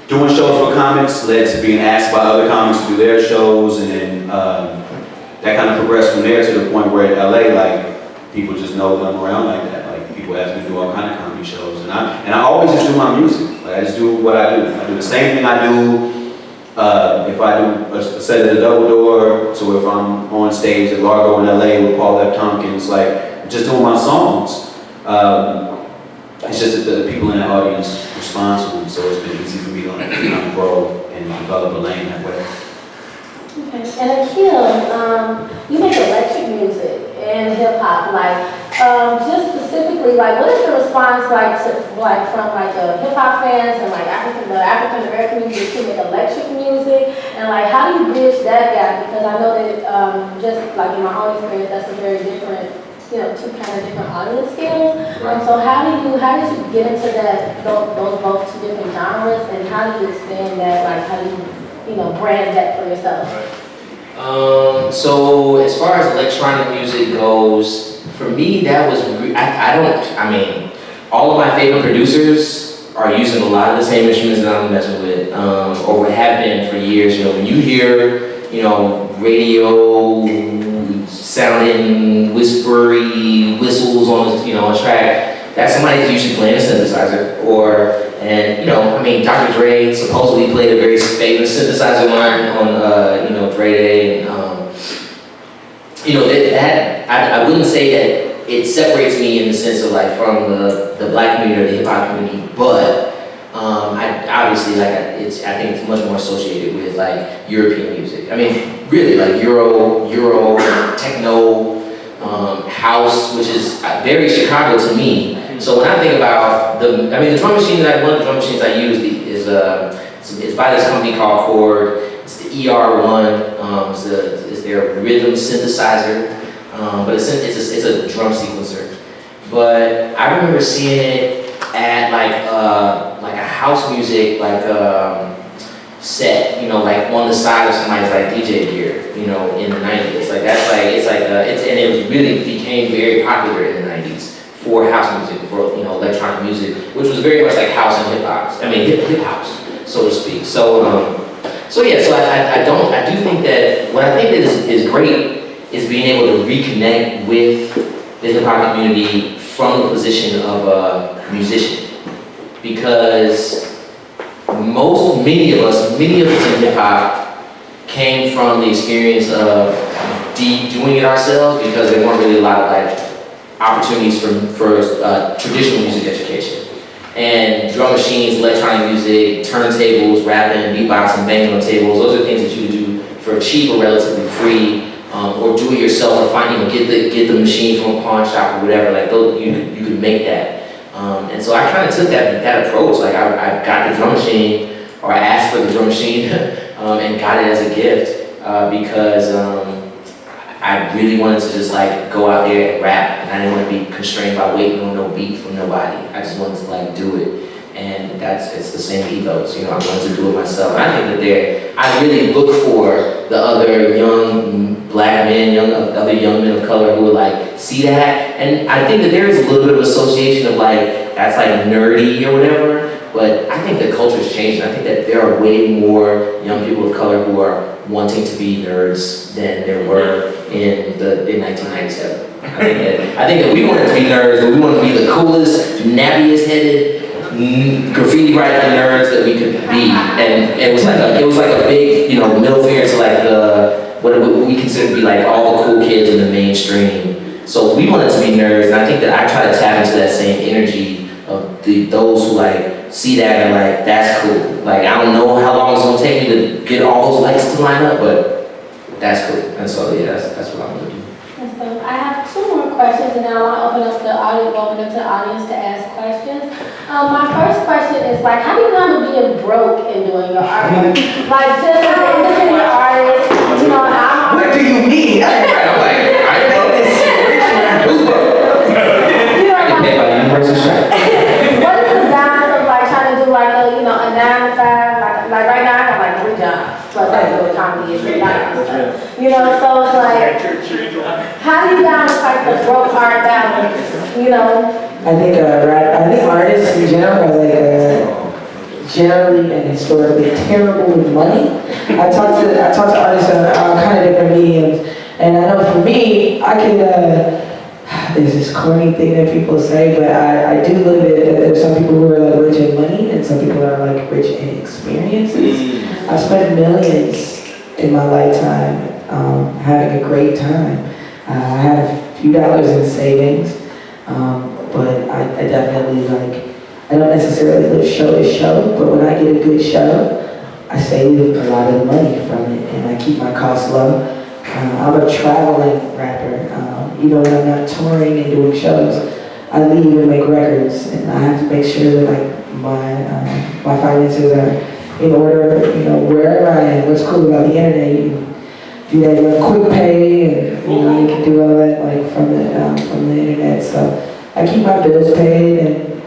doing shows with comics led to being asked by other comics to do their shows, and then that kind of progressed from there to the point where in LA, like people just know that I'm around like that. Like people ask me to do all kind of comedy shows, and I always just do my music. Like I just do what I do. I do the same thing I do if I do a set at the Double Door. So if I'm on stage at Largo in LA with Paul F. Tompkins, like just doing my songs. It's just that the people in the audience respond to them, so it's been easy for me to grow and develop a lane that way. Okay. And Aquil, you make electric music and hip hop. Like, just specifically, like, what is the response like from hip hop fans and like African American music to make electric music? And like, how do you bridge that gap? Because I know that just like in my own experience, that's a very different two kind of different audience scales. So how did you get into those both two different genres, and how do you expand that? Like, how do you brand that for yourself? So as far as electronic music goes, for me that was all of my favorite producers are using a lot of the same instruments that I'm messing with, or have been for years. When you hear, radio sounding whispery whistles on a track, that's somebody who's usually playing a synthesizer. Dr. Dre supposedly played a very famous synthesizer line on, Dre Day, and I wouldn't say that it separates me in the sense of like from the black community or the hip hop community, but I think it's much more associated with like European music. Really like Euro, techno, house, which is very Chicago to me. So when I think about the drum machine one of the drum machines I use is by this company called Chord. It's the ER1. It's their rhythm synthesizer, but it's a drum sequencer. But I remember seeing it at like a house music set, like on the side of somebody's like DJ gear, in the 90s. And it was really became very popular in the 90s for house music, for electronic music, which was very much like house and hip hop. Hip house, so to speak. I do think that what I think that is great is being able to reconnect with the hip hop community from the position of a musician, because many of us in hip hop came from the experience of doing it ourselves, because there weren't really a lot of opportunities for traditional music education. And drum machines, electronic music, turntables, rapping, beatboxing, banging on tables, those are things that you would do for cheap or relatively free, or do it yourself, or get the machine from a pawn shop or whatever. You could make that. And so I kind of took that approach. I got the drum machine, or I asked for the drum machine, and got it as a gift, because I really wanted to just go out there and rap, and I didn't want to be constrained by waiting on no beat from nobody. I just wanted to do it, and it's the same ethos. I wanted to do it myself. And I think that I really look for the other young black men, other young men of color who would see that, and I think that there is a little bit of association of that's nerdy or whatever. But I think the culture is changing. I think that there are way more young people of color who are wanting to be nerds than there were in 1997. I think that we wanted to be nerds, but we wanted to be the coolest, nappiest headed, graffiti writing nerds that we could be. And it was like a big, middle finger to what we consider to be all the cool kids in the mainstream. So we wanted to be nerds, and I think that I try to tap into that same energy of those who see that and that's cool. I don't know how long it's gonna take me to get all those lights to line up, but that's cool. And so that's what I'm gonna do. So I have two more questions, and then I want to open up to the audience to ask questions. My first question is how do you know how to be broke in doing your artwork? Just as an independent artist, What do you mean? I'm I know this. Who's broke? I can pay by the universal strike. What is the balance of trying to do a 9 to 5? Right now I have 3 jobs plus I do comedy and stuff. So it's how do you balance the broke art balance? I think artists in general are generally and historically terrible with money. I talk to artists on all kind of different mediums, and I know for me, I can. There's this corny thing that people say, but I do look at that there's some people who are rich in money, and some people are rich in experiences. I've spent millions in my lifetime having a great time. I have a few dollars in savings, but I definitely I don't necessarily live show to show, but when I get a good show, I save a lot of the money from it, and I keep my costs low. I'm a traveling rapper. Even when I'm not touring and doing shows, I leave and make records, and I have to make sure that my finances are in order. Wherever I am. What's cool about the internet, you do that quick pay, and You know, you can do all that like from the internet. So I keep my bills paid, and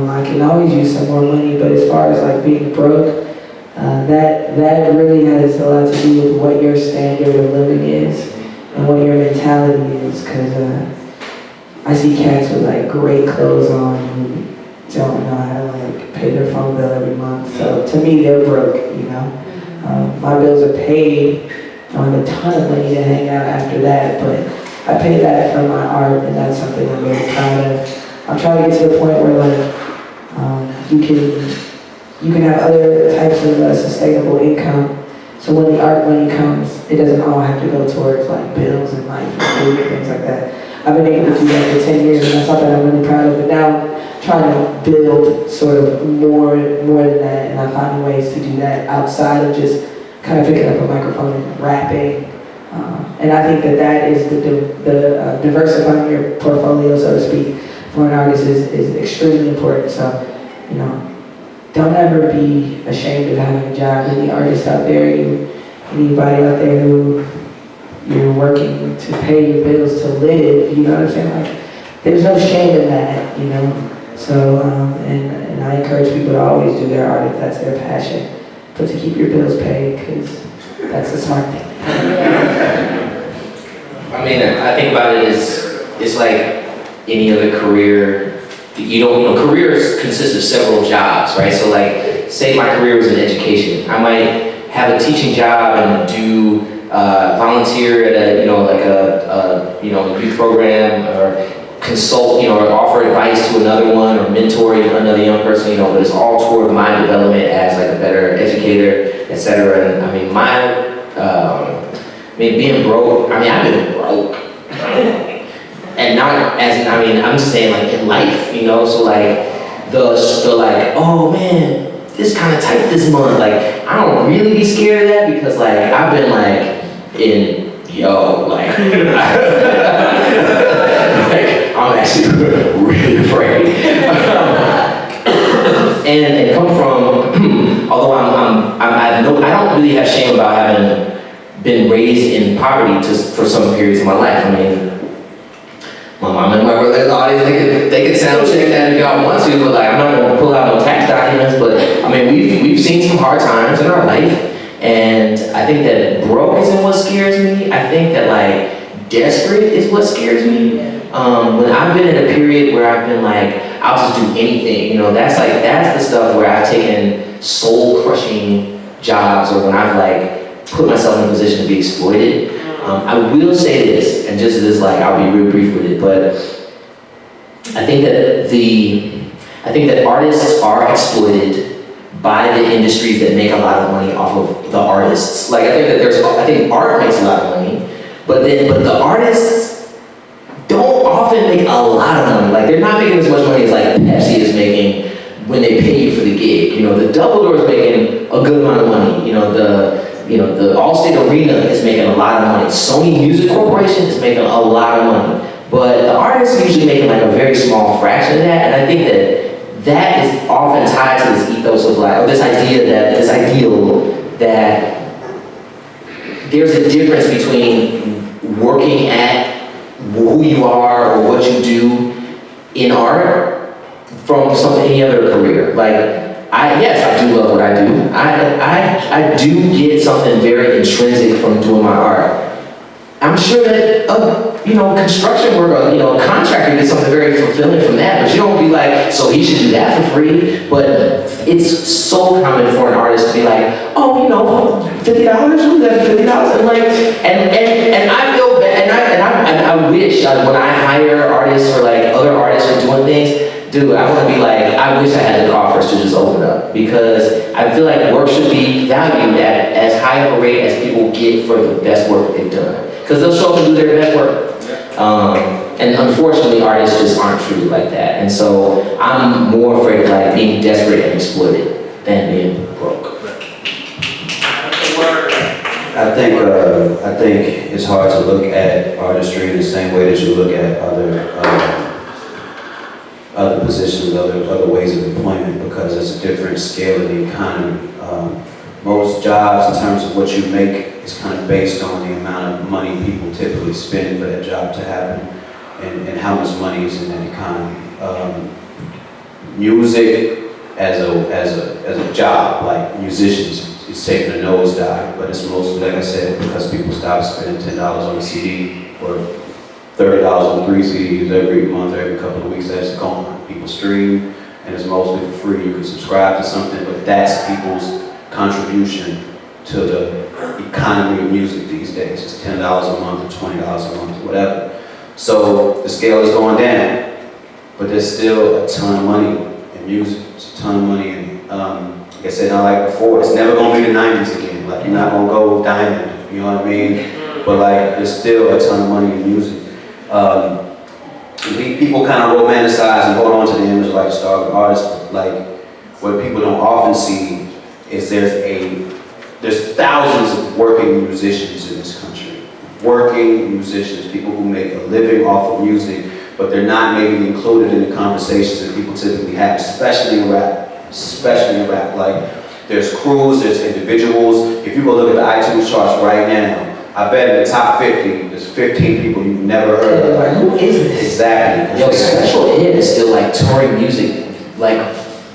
I can always use some more money. But as far as like being broke, that really has a lot to do with what your standard of living is and what your mentality is. Because I see cats with like great clothes on who don't know how to like pay their phone bill every month. So to me, they're broke. You know. My bills are paid. I don't have a ton of money to hang out after that, but I pay that for my art, and that's something I'm very proud of. I'm trying to get to the point where like you can have other types of sustainable income. So when the art money comes, it doesn't all have to go towards like bills and life and food and things like that. I've been able to do that for 10 years, and that's something I'm really proud of. But now I'm trying to build sort of more than that, and I'm finding ways to do that outside of just kind of picking up a microphone and rapping. And I think that is the diversifying your portfolio, so to speak, for an artist is extremely important. So, you know, don't ever be ashamed of having a job. Any artist out there, anybody out there who you're working to pay your bills to live, you know what I'm saying? Like, there's no shame in that, you know? So, and I encourage people to always do their art if that's their passion, but to keep your bills paid, because that's the smart thing. I mean, I think about it as, it's like any other career. Careers consist of several jobs, right? So like, say my career was in education. I might have a teaching job and do volunteer at a youth program, or consult, or offer advice to another one, or mentor another young person, but it's all toward my development as like a better educator, etc. And I mean, being broke, I've been broke. And not as I'm just saying like in life, so like the like, oh man, this kind of tight this month, like I don't really be scared of that, because like I've been like like I'm actually really afraid. and come from, although I don't really have shame about having been raised in poverty for some periods of my life. I mean, my mom and my brother in the audience, they can sound check that if y'all want to, but like I'm not gonna pull out no tax documents. But I mean, we've seen some hard times in our life, and I think that broke isn't what scares me. I think that like desperate is what scares me. When I've been in a period where I've been like, I'll just do anything, that's the stuff where I've taken soul crushing jobs, or when I've like put myself in a position to be exploited. I will say this, and just this, like, I'll be real brief with it, but I think that artists are exploited by the industries that make a lot of money off of the artists. Like, I think art makes a lot of money, but the artists don't often make a lot of money. Like, they're not making as much money as like Pepsi is making when they pay you for the gig. The Double Door is making a good amount of money. The Allstate Arena is making a lot of money. Sony Music Corporation is making a lot of money. But the artists are usually making like a very small fraction of that, and I think that is often tied to this ethos of like, or this ideal that there's a difference between working at who you are or what you do in art from any other career. Like, I do love what I do. I do get something very intrinsic from doing my art. I'm sure that construction work, a contractor gets something very fulfilling from that, but you don't be like, so he should do that for free. But it's so common for an artist to be like, oh, $50, who's that $50? And like, and I feel bad, and I wish when I hire artists or like other artists for doing things, dude, I want to be like, I wish I had the coffers to just open up, because I feel like work should be valued at as high of a rate as people get for the best work they've done. Because they'll show up and do their best work. And unfortunately, artists just aren't treated like that. And so I'm more afraid of like being desperate and exploited than being broke. I think it's hard to look at artistry in the same way that you look at other positions, other ways of employment, because it's a different scale of the economy. most jobs in terms of what you make is kind of based on the amount of money people typically spend for that job to happen and how much money is in that economy. Music as a job, like musicians, it's taking a nosedive, but it's mostly, like I said, because people stop spending $10 on a CD or $30 on 3 CDs every month or every couple of weeks. That's gone. People stream, and it's mostly for free. You can subscribe to something, but that's people's contribution to the economy of music these days. It's $10 a month or $20 a month or whatever. So the scale is going down, but there's still a ton of money in music. It's a ton of money in like I said, like before, it's never gonna be the 90s again. Like, you're not gonna go diamond, you know what I mean? But like, there's still a ton of money in music. People kind of romanticize and hold on to the image of like a starving artist. Like, what people don't often see is there's thousands of working musicians in this country. Working musicians, people who make a living off of music, but they're not maybe included in the conversations that people typically have, especially in rap. Like, there's crews, there's individuals. If you go look at the iTunes charts right now, I bet in the top 50, there's 15 people you've never heard of. Like, who is this? Exactly. Yo, Special Ed is still like touring music, like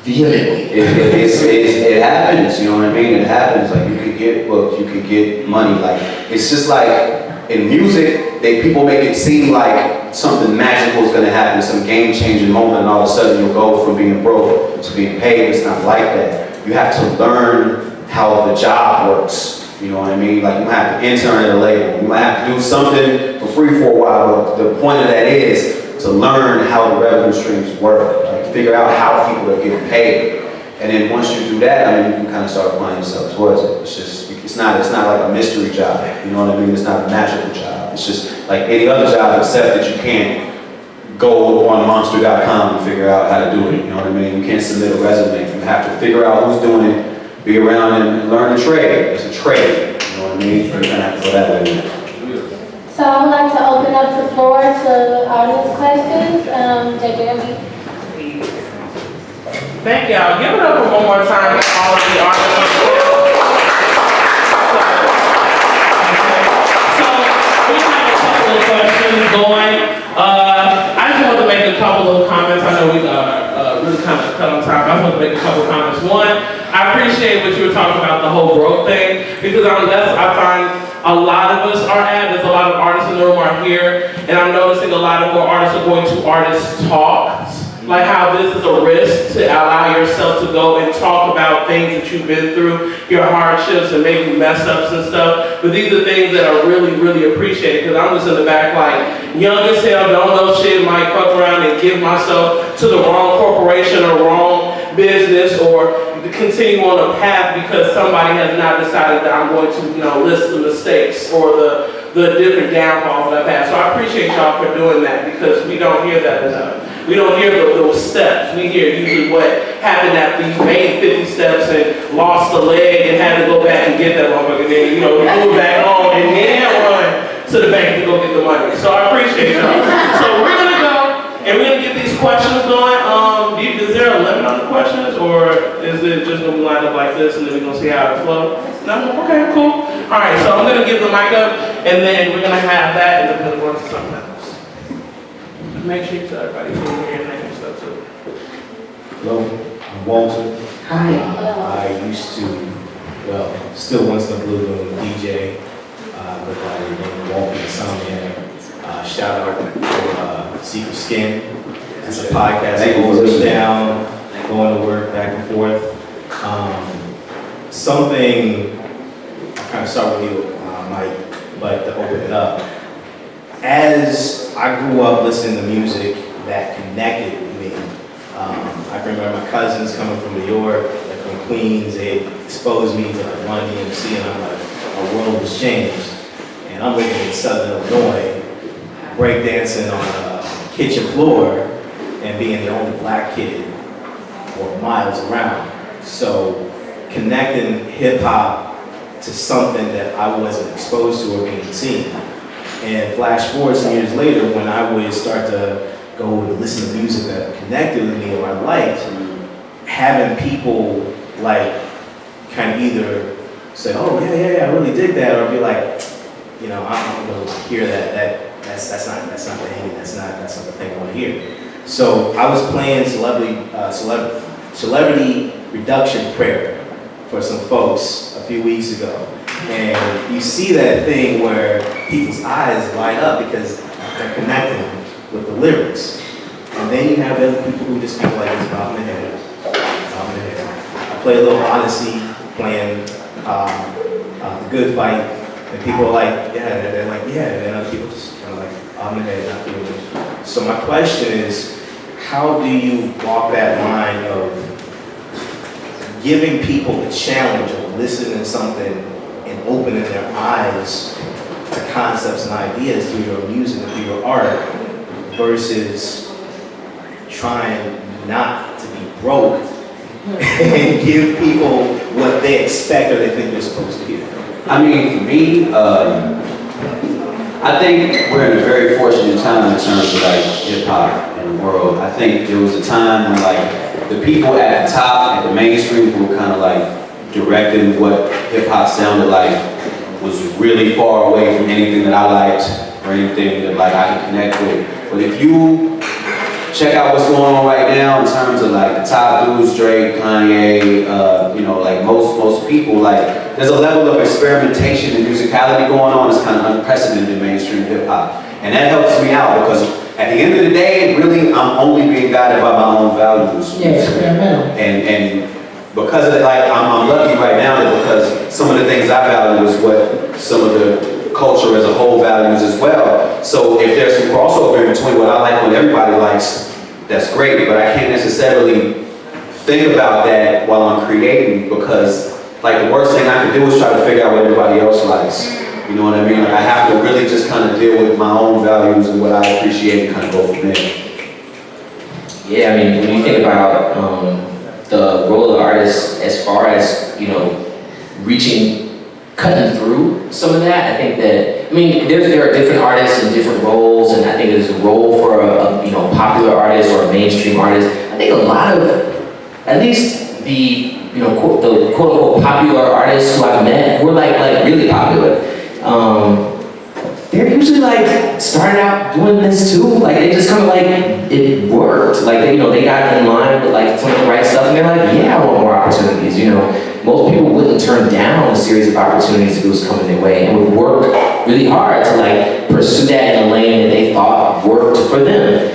vehemently. It happens, you know what I mean? It happens. Like, you could get booked, you could get money. Like, it's just like, in music, people make it seem like something magical is going to happen, some game-changing moment, and all of a sudden you'll go from being broke to being paid. It's not like that. You have to learn how the job works. You know what I mean? Like, you might have to intern at a label. You might have to do something for free for a while, but the point of that is to learn how the revenue streams work. Like, figure out how people are getting paid. And then once you do that, I mean, you can kind of start applying yourself towards it. It's not like a mystery job. You know what I mean? It's not a magical job. It's just like any other job, except that you can't go on monster.com and figure out how to do it. You know what I mean? You can't submit a resume. You have to figure out who's doing it, be around and learn the trade. It's a trade. You know what I mean? So you're gonna have to go that way. So I would like to open up the floor to audience questions. JJ. Thank y'all. Give it up for one more time for all of the artists on the field. So we have a couple of questions going. I just want to make a couple of comments. I know we really kind of cut on time. I just want to make a couple of comments. One, I appreciate what you were talking about, the whole growth thing, because I find a lot of us are at. There's a lot of artists in the room are here, and I'm noticing a lot of more artists are going to artist talks. Like how this is a risk to allow yourself to go and talk about things that you've been through, your hardships and maybe mess ups and stuff. But these are things that are really, really appreciated, because I'm just in the back like, young as hell, don't know shit, might fuck around and give myself to the wrong corporation or wrong business, or continue on a path because somebody has not decided that I'm going to, list the mistakes or the different downfalls that I've had. So I appreciate y'all for doing that, because we don't hear that enough. We don't hear those steps. We hear usually what happened after you made 50 steps and lost a leg and had to go back and get that motherfucker. Then, you move back home and then run to the bank to go get the money. So I appreciate y'all. So we're gonna go and we're gonna get these questions going. Is there a limit on the questions, or is it just gonna be lined up like this and then we're gonna see how it flows? No? Okay, cool. All right, so I'm gonna give the mic up and then we're gonna have that and then we're going to something else. Make sure you tell everybody who you're here and name and stuff too. Hello, I'm Walter. Hi. I used to, still once in a blue moon DJ, but I Walter Insomniac. Shout out to Secret Skin. It's a podcast that goes down, going to work, back and forth. Something, I'll kind of start with you, Mike, but to open it up. As I grew up listening to music that connected with me, I can remember my cousins coming from New York, like from Queens. They exposed me to like Run DMC, and I'm like, our world was changed. And I'm living in Southern Illinois, breakdancing on a kitchen floor, and being the only black kid for miles around. So connecting hip hop to something that I wasn't exposed to or being seen. And flash forward some years later, when I would start to go and listen to music that connected with me or I liked, having people like kind of either say, oh yeah, I really dig that, or be like, you know, I don't really hear that's not the thing, that's not the thing I want to hear. So I was playing celebrity reduction prayer for some folks a few weeks ago, and you see that thing where people's eyes light up because they're connecting with the lyrics. And then you have other people who just feel like it's bobbing their head. I play a little Odyssey, playing The Good Fight, and people are like, yeah, they're like, yeah, and then other people just kind of like, bobbing their head, not feeling it. So my question is, how do you walk that line of giving people the challenge of listening to something and opening their eyes to concepts and ideas through your music and through your art versus trying not to be broke and give people what they expect or they think they're supposed to hear? I mean, for me, I think we're in a very fortunate time in terms of like hip hop in the world. I think there was a time when like the people at the top, at the mainstream, who were kind of like directing what hip hop sounded like was really far away from anything that I liked or anything that like I could connect with. But if you check out what's going on right now in terms of like the top dudes, Drake, Kanye, you know, like most people, like there's a level of experimentation and musicality going on that's kind of unprecedented in mainstream hip hop. And that helps me out because at the end of the day, really, I'm only being guided by my own values. Yeah, experimental. And because of that, like, I'm lucky right now that because some of the things I value is what some of the culture as a whole values as well. So if there's some crossover in between what I like and what everybody likes, that's great, but I can't necessarily think about that while I'm creating because like the worst thing I can do is try to figure out what everybody else likes. You know what I mean? Like I have to really just kind of deal with my own values and what I appreciate and kind of go from there. Yeah, I mean, when you think about the role of the artist as far as, you know, cutting through some of that, I think that, I mean, there are different artists and different roles, and I think there's a role for a you know, popular artist or a mainstream artist. I think a lot of, at least the, you know, the quote-unquote popular artists who I've met, who are like really popular, they're usually like starting out doing this too. Like they just kind of like, it worked. Like they, you know, they got in line with like some of the right stuff and they're like, yeah, I want more opportunities, you know. Most people wouldn't turn down a series of opportunities if it was coming their way and would work really hard to like pursue that in a lane that they thought worked for them.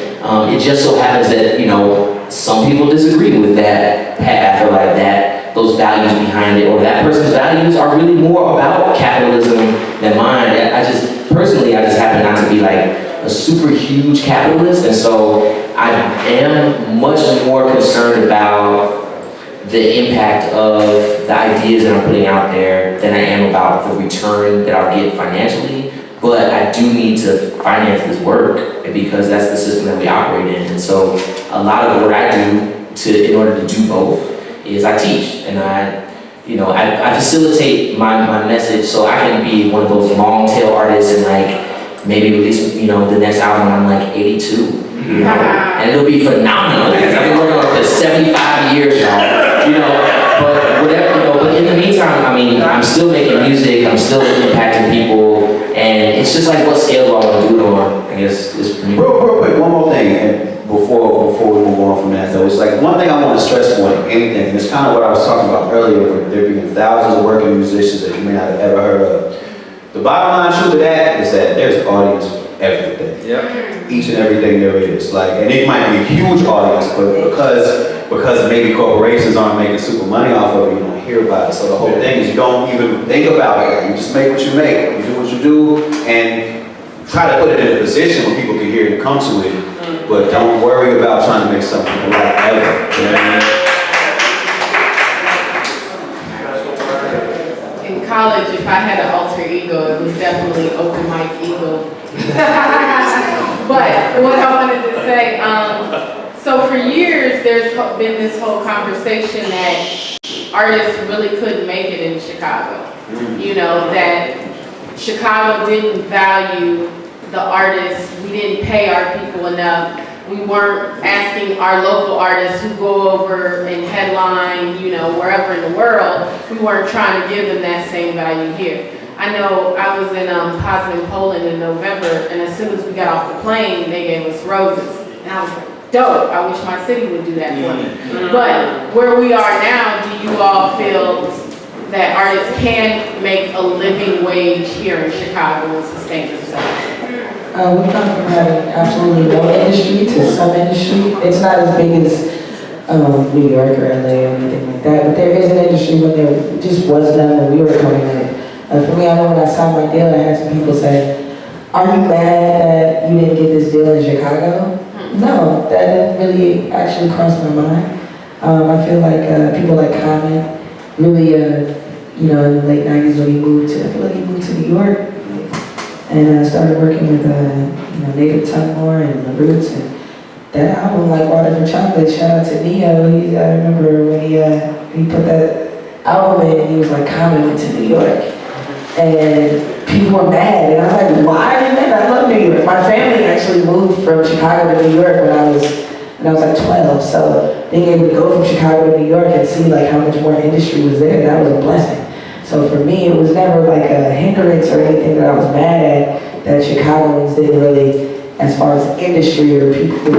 It just so happens that, you know, some people disagree with that path or like that, those values behind it, or that person's values are really more about capitalism than mine. Personally, I just happen not to be like a super huge capitalist, and so I am much more concerned about the impact of the ideas that I'm putting out there than I am about the return that I'll get financially. But I do need to finance this work because that's the system that we operate in. And so a lot of what I do in order to do both is I teach and I facilitate my message so I can be one of those long tail artists and like maybe release, you know, the next album when I'm like 82. You know? And it'll be phenomenal because I've been working on it for 75 years now. You know, but whatever, you know, but in the meantime, I mean, I'm still making music, I'm still impacting people, and it's just like what scale do I want to do it on, I guess, is for me. Real quick, one more thing, and before we move on from that though, it's like one thing I want to stress more than anything, and it's kind of what I was talking about earlier, with there being thousands of working musicians that you may not have ever heard of. The bottom line truth of that is that there's an audience for everything. Yep. Each and everything there is. Like, and it might be a huge audience, but because maybe corporations aren't making super money off of it, you don't hear about it. So the whole thing is you don't even think about it. You just make what you make, you do what you do, and try to put it in a position where people can hear it and come to it. But don't worry about trying to make something people like ever. You know what I mean? In college, if I had an alter ego, it was definitely open mic ego. But what I wanted to say, so for years, there's been this whole conversation that artists really couldn't make it in Chicago. You know, that Chicago didn't value the artists, we didn't pay our people enough. we weren't asking our local artists who go over and headline, you know, wherever in the world, we weren't trying to give them that same value here. I know I was in Poznan, Poland in November, and as soon as we got off the plane, they gave us roses. And I was like, dope, I wish my city would do that for me. But where we are now, do you all feel that artists can make a living wage here in Chicago and sustain themselves? We've gone from having absolutely no industry to some industry. It's not as big as New York or LA or anything like that, but there is an industry when there just was none when we were coming up. For me, I know when I signed my deal, I had some people say, "Are you mad that you didn't get this deal in Chicago?" No, that didn't really actually cross my mind. I feel like people like Common really, you know, in the late 90s when he moved to, I feel like he moved to New York and started working with, you know, Native Tongue and the Roots, and that album, like Water for Chocolate, shout out to Neo. I remember when he put that album in, he was like, Common went to New York. And people were mad, and I'm like, why are you mad? I love New York. My family actually moved from Chicago to New York when I was like 12, so being able to go from Chicago to New York and see like how much more industry was there, that was a blessing. So for me, it was never like a hindrance or anything that I was mad at, that Chicagoans didn't really, as far as industry or people,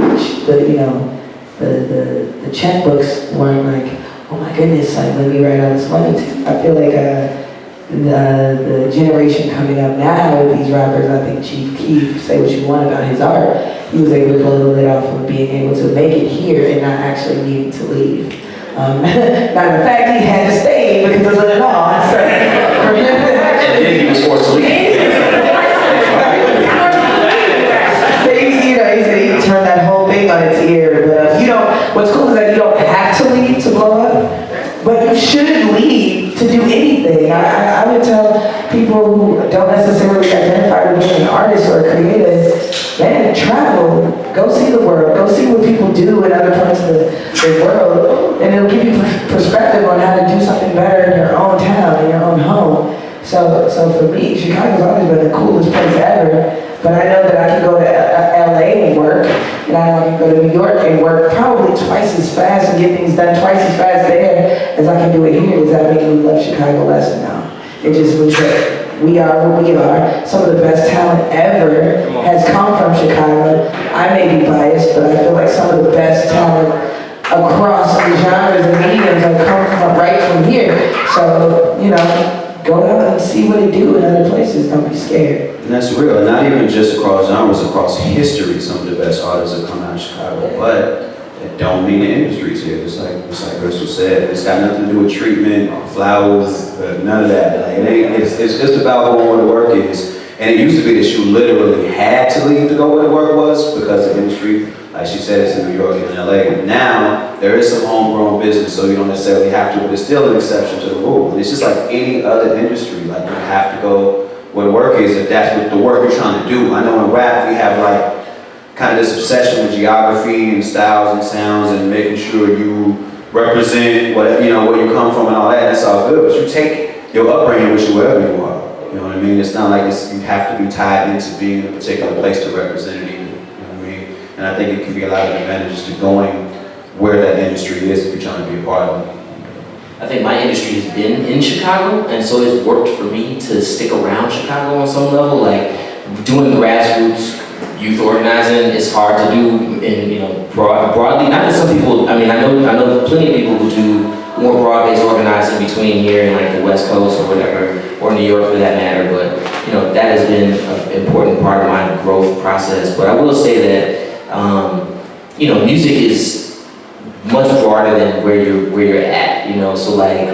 the checkbooks weren't like, oh my goodness, like let me write all this money to. I feel like the generation coming up now with these rappers, I think Chief Keef, say what you want about his art, he was able to pull the lid off of being able to make it here and not actually needing to leave. Now in fact, he had to stay because of the law. So, And then he was forced to leave. He turned that whole thing on its ear. But what's cool is that you don't have to leave to blow up, but you shouldn't leave to do anything. I would tell people who don't necessarily identify with being an artist or a creative, man, travel, go see the world, go see what people do in other parts of the world, and it'll give you perspective on how to do something better in your own town, in your own home. So for me, Chicago's always been the coolest place ever. But I know that I can go to LA and work, and I know I can go to New York and work probably twice as fast and get things done twice as fast there as I can do it here. Does that make me love Chicago less? No. It just means that we are what we are. Some of the best talent ever has come from Chicago. I may be biased, but I feel like some of the best talent across the genres and mediums have come from right from here. So, go out and see what they do in other places. Don't be scared. And that's real, and not even just across genres, across history, some of the best artists have come out of Chicago, but it don't mean the industry's here. It's like Crystal said, it's got nothing to do with treatment, flowers, none of that. Like, it's just about going where the work is. And it used to be that you literally had to leave to go where the work was because the industry, like she said, it's in New York and LA. Now, there is some homegrown business, so you don't necessarily have to, but it's still an exception to the rule. It's just like any other industry, like you have to go where the work is if that's what the work you're trying to do. I know in rap we have like kind of this obsession with geography and styles and sounds and making sure you represent what where you come from and all that. That's all good, but you take your upbringing with you wherever you are. You know what I mean? It's not like you have to be tied into being in a particular place to represent it either. You know what I mean? And I think it can be a lot of advantages to going where that industry is if you're trying to be a part of it. I think my industry has been in Chicago, and so it's worked for me to stick around Chicago on some level. Like doing grassroots youth organizing is hard to do in broadly. Not that some people. I mean, I know plenty of people who do more broad-based organizing between here and like the West Coast or whatever, or New York for that matter. But that has been an important part of my growth process. But I will say that music is much broader than where you're at, so like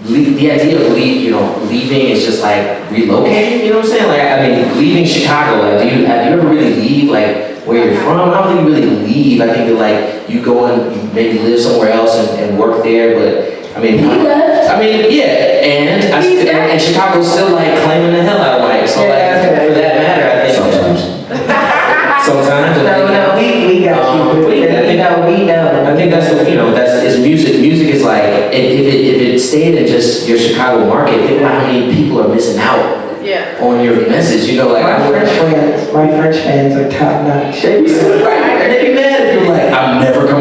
the idea of leaving is just like relocating, you know what I'm saying? Like, I mean, leaving Chicago, like, have you ever really leave like where you're from? I don't think you really leave. I think that like you go and you maybe live somewhere else and work there, but I mean, and Chicago's still like claiming the hell out of Mike, so like for that matter, I think sometimes. I think that's it's music. Music is like if it stayed in just your Chicago market, think about how many people are missing out on your message. My French fans are top notch. They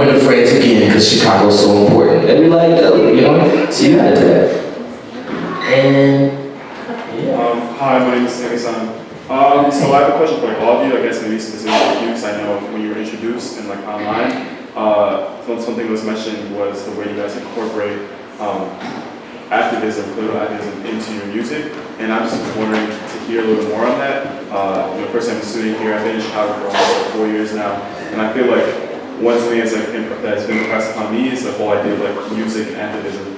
running friends again because Chicago's so important. And we like, oh, you know, so you gotta do that. And, Hi, my name is Sammy-san. So I have a question for like all of you, I guess maybe specifically you, because I know when you were introduced and like online, something that was mentioned was the way you guys incorporate activism, political activism into your music. And I'm just wondering to hear a little more on that. Personally, I'm a student here. I've been in Chicago for almost 4 years now, and I feel like one thing that's that's been impressed upon me is the whole idea of like music and activism.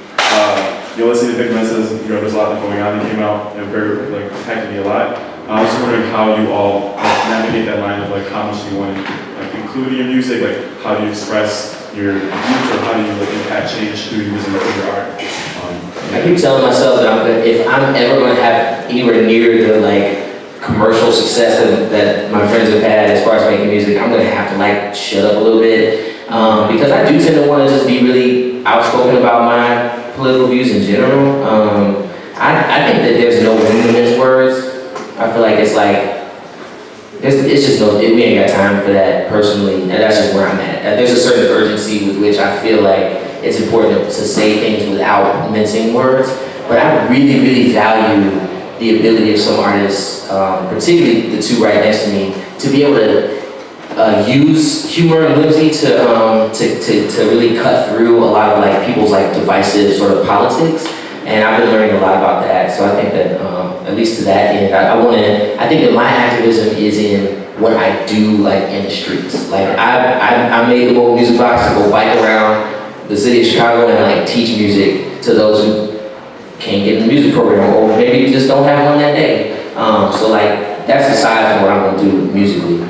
You'll listen to Big Messes, there's a lot that going on that came out and very like impacted me a lot. I was just wondering how you all navigate that line of like how much you want to like include in your music, like how do you express your views or how do you like impact change through using your art. I keep telling myself that if I'm ever going to have anywhere near the like commercial success that my friends have had as far as making music, I'm going to have to like shut up a little bit because I do tend to want to just be really outspoken about my political views in general. I think that there's no room in his words. I feel like it's just no, we ain't got time for that personally, and that's just where I'm at. There's a certain urgency with which I feel like it's important to say things without mincing words, but I really, really value the ability of some artists, particularly the two right next to me, to be able to use humor and whimsy to really cut through a lot of like people's like divisive sort of politics. And I've been learning a lot about that. So I think that at least to that end, I think that my activism is in what I do like in the streets. Like I made the mobile music box to go bike around the city of Chicago and like teach music to those who can't get in the music program or maybe just don't have one that day. So like that's aside from what I'm gonna do musically.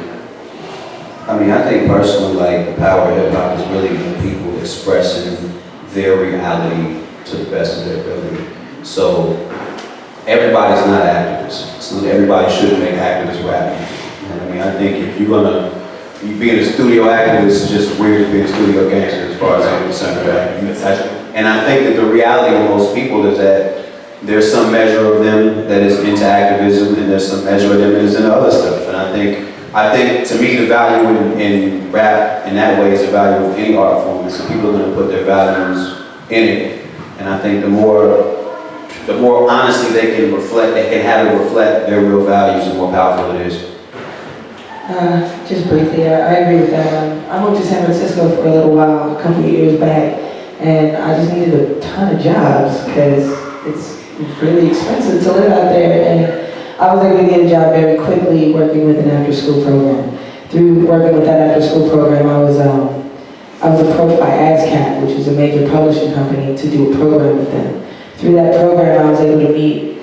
I mean, I think personally, like, the power of hip-hop is really when people expressing their reality to the best of their ability. So, everybody's not activists. So everybody shouldn't make activist rap music. You know what I mean? I think if you're gonna, being a studio activist is just weird as being a studio gangster as far as I'm concerned, right? And I think that the reality of most people is that there's some measure of them that is into activism and there's some measure of them that is into other stuff. And I think to me the value in rap in that way is the value of any art form. And so people are going to put their values in it. And I think the more honestly they can have it reflect their real values, the more powerful it is. Just briefly, I agree with that. I moved to San Francisco for a little while, a couple of years back, and I just needed a ton of jobs because it's really expensive to live out there. And I was able to get a job very quickly working with an after-school program. Through working with that after-school program, I was approached by ASCAP, which is a major publishing company, to do a program with them. Through that program, I was able to meet,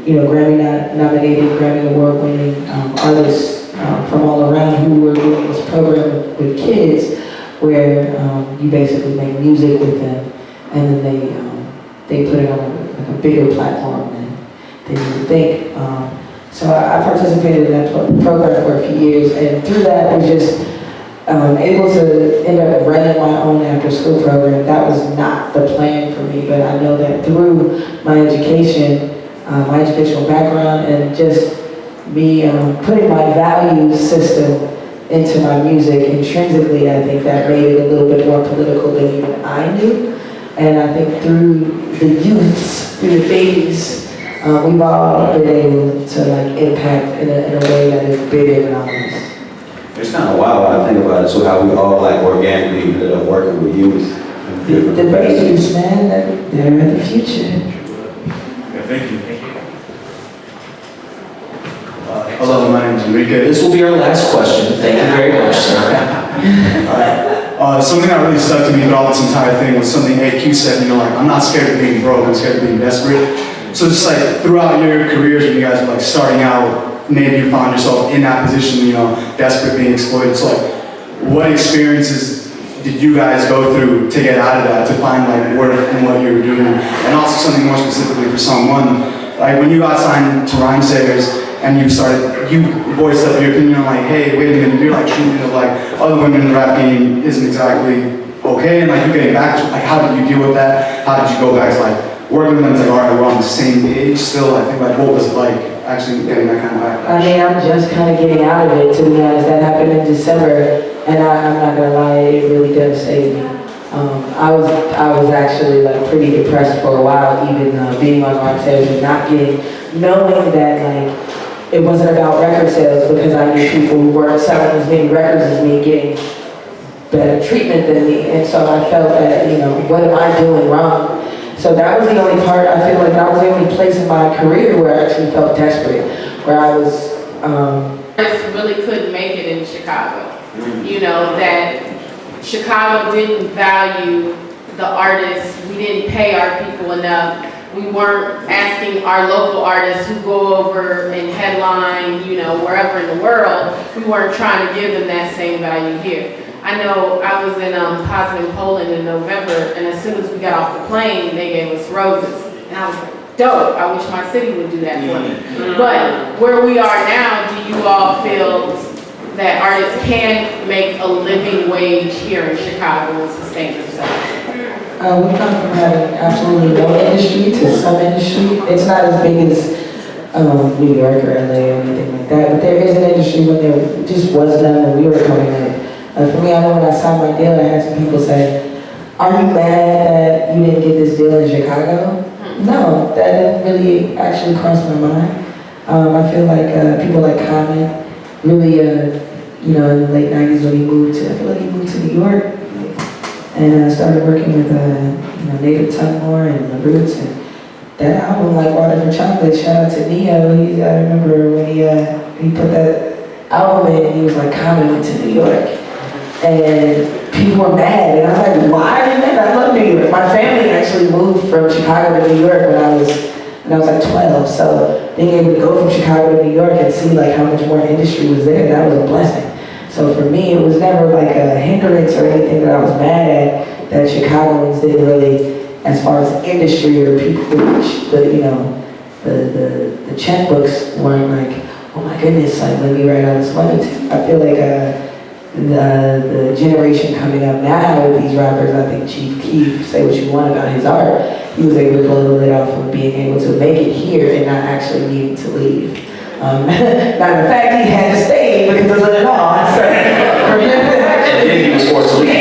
Grammy-nominated, Grammy Award-winning artists from all around who were doing this program with kids, where you basically make music with them, and then they put it on a bigger platform than you would think. So I participated in that program for a few years, and through that was just able to end up running my own after-school program. That was not the plan for me, but I know that through my education, my educational background, and just me putting my value system into my music intrinsically, I think that made it a little bit more political than even I knew. And I think through the youths, through the babies, we've all been able to like impact in a way that is bigger than ours. It's kind of wild when I think about it, so how we all like organically ended up working with youth. The babies, man, they're the future. Yeah, thank you. Hello, my name is Enrique. This will be our last question. Thank you very much, sir. Something that really stuck to me throughout this entire thing was something AQ said, like, I'm not scared of being broke, I'm scared of being desperate. So just like throughout your careers when you guys were like starting out, maybe you found yourself in that position, desperate, being exploited. So like, what experiences did you guys go through to get out of that, to find like worth in what you were doing? And also something more specifically for someone, like when you got signed to Rhymesayers, and you voiced up your opinion on like, hey, wait a minute, you're like treating it like other women in the rap game isn't exactly okay, and like you getting back to, like, how did you deal with that? How did you go back to like, working with them, it's like, all right, we're on the same page still? I think like, what was it like actually getting that kind of backlash? I mean, I'm just kind of getting out of it, to be honest. That happened in December. and I'm not gonna lie, it really devastated me. I was actually like pretty depressed for a while, even being on art sales and not knowing that like it wasn't about record sales, because I knew people who weren't selling as many records as me getting better treatment than me, and so I felt that, you know, what am I doing wrong? So that was the only part, I feel like that was the only place in my career where I actually felt desperate, where I was, Artists really couldn't make it in Chicago. You know, that Chicago didn't value the artists, we didn't pay our people enough. We weren't asking our local artists who go over and headline, you know, wherever in the world, we weren't trying to give them that same value here. I know I was in Poznan, Poland in November, and as soon as we got off the plane, they gave us roses. And I was like, dope, I wish my city would do that for me. But where we are now, do you all feel that artists can make a living wage here in Chicago and sustain themselves? we come from having absolutely no industry to some industry. It's not as big as New York or LA or anything like that, but there is an industry when there just was none when we were coming up. For me, I know when I signed my deal, I had some people say, are you mad that you didn't get this deal in Chicago? No, that didn't really actually cross my mind. I feel like people like Common really, you know, in the late 90s when he moved to, I feel like he moved to New York and started working with, you know, Native Tongue and The Roots, and that album, like Water for Chocolate, shout out to Neo. I remember when he put that album in, he was like, Common went to New York. And people were mad, and I was like, why are you mad? I love New York. My family actually moved from Chicago to New York when I was like 12, so being able to go from Chicago to New York and see like how much more industry was there, that was a blessing. So for me, it was never like a hindrance or anything that I was mad at, that Chicagoans didn't really, as far as industry or people, you know, the checkbooks weren't like, oh my goodness, like let me write all this money. I feel like the generation coming up now with these rappers, I think Chief Keef, say what you want about his art, he was able to blow the lid off of being able to make it here and not actually needing to leave. Matter of fact, he had to stay because of it all. So, and then he was forced to leave.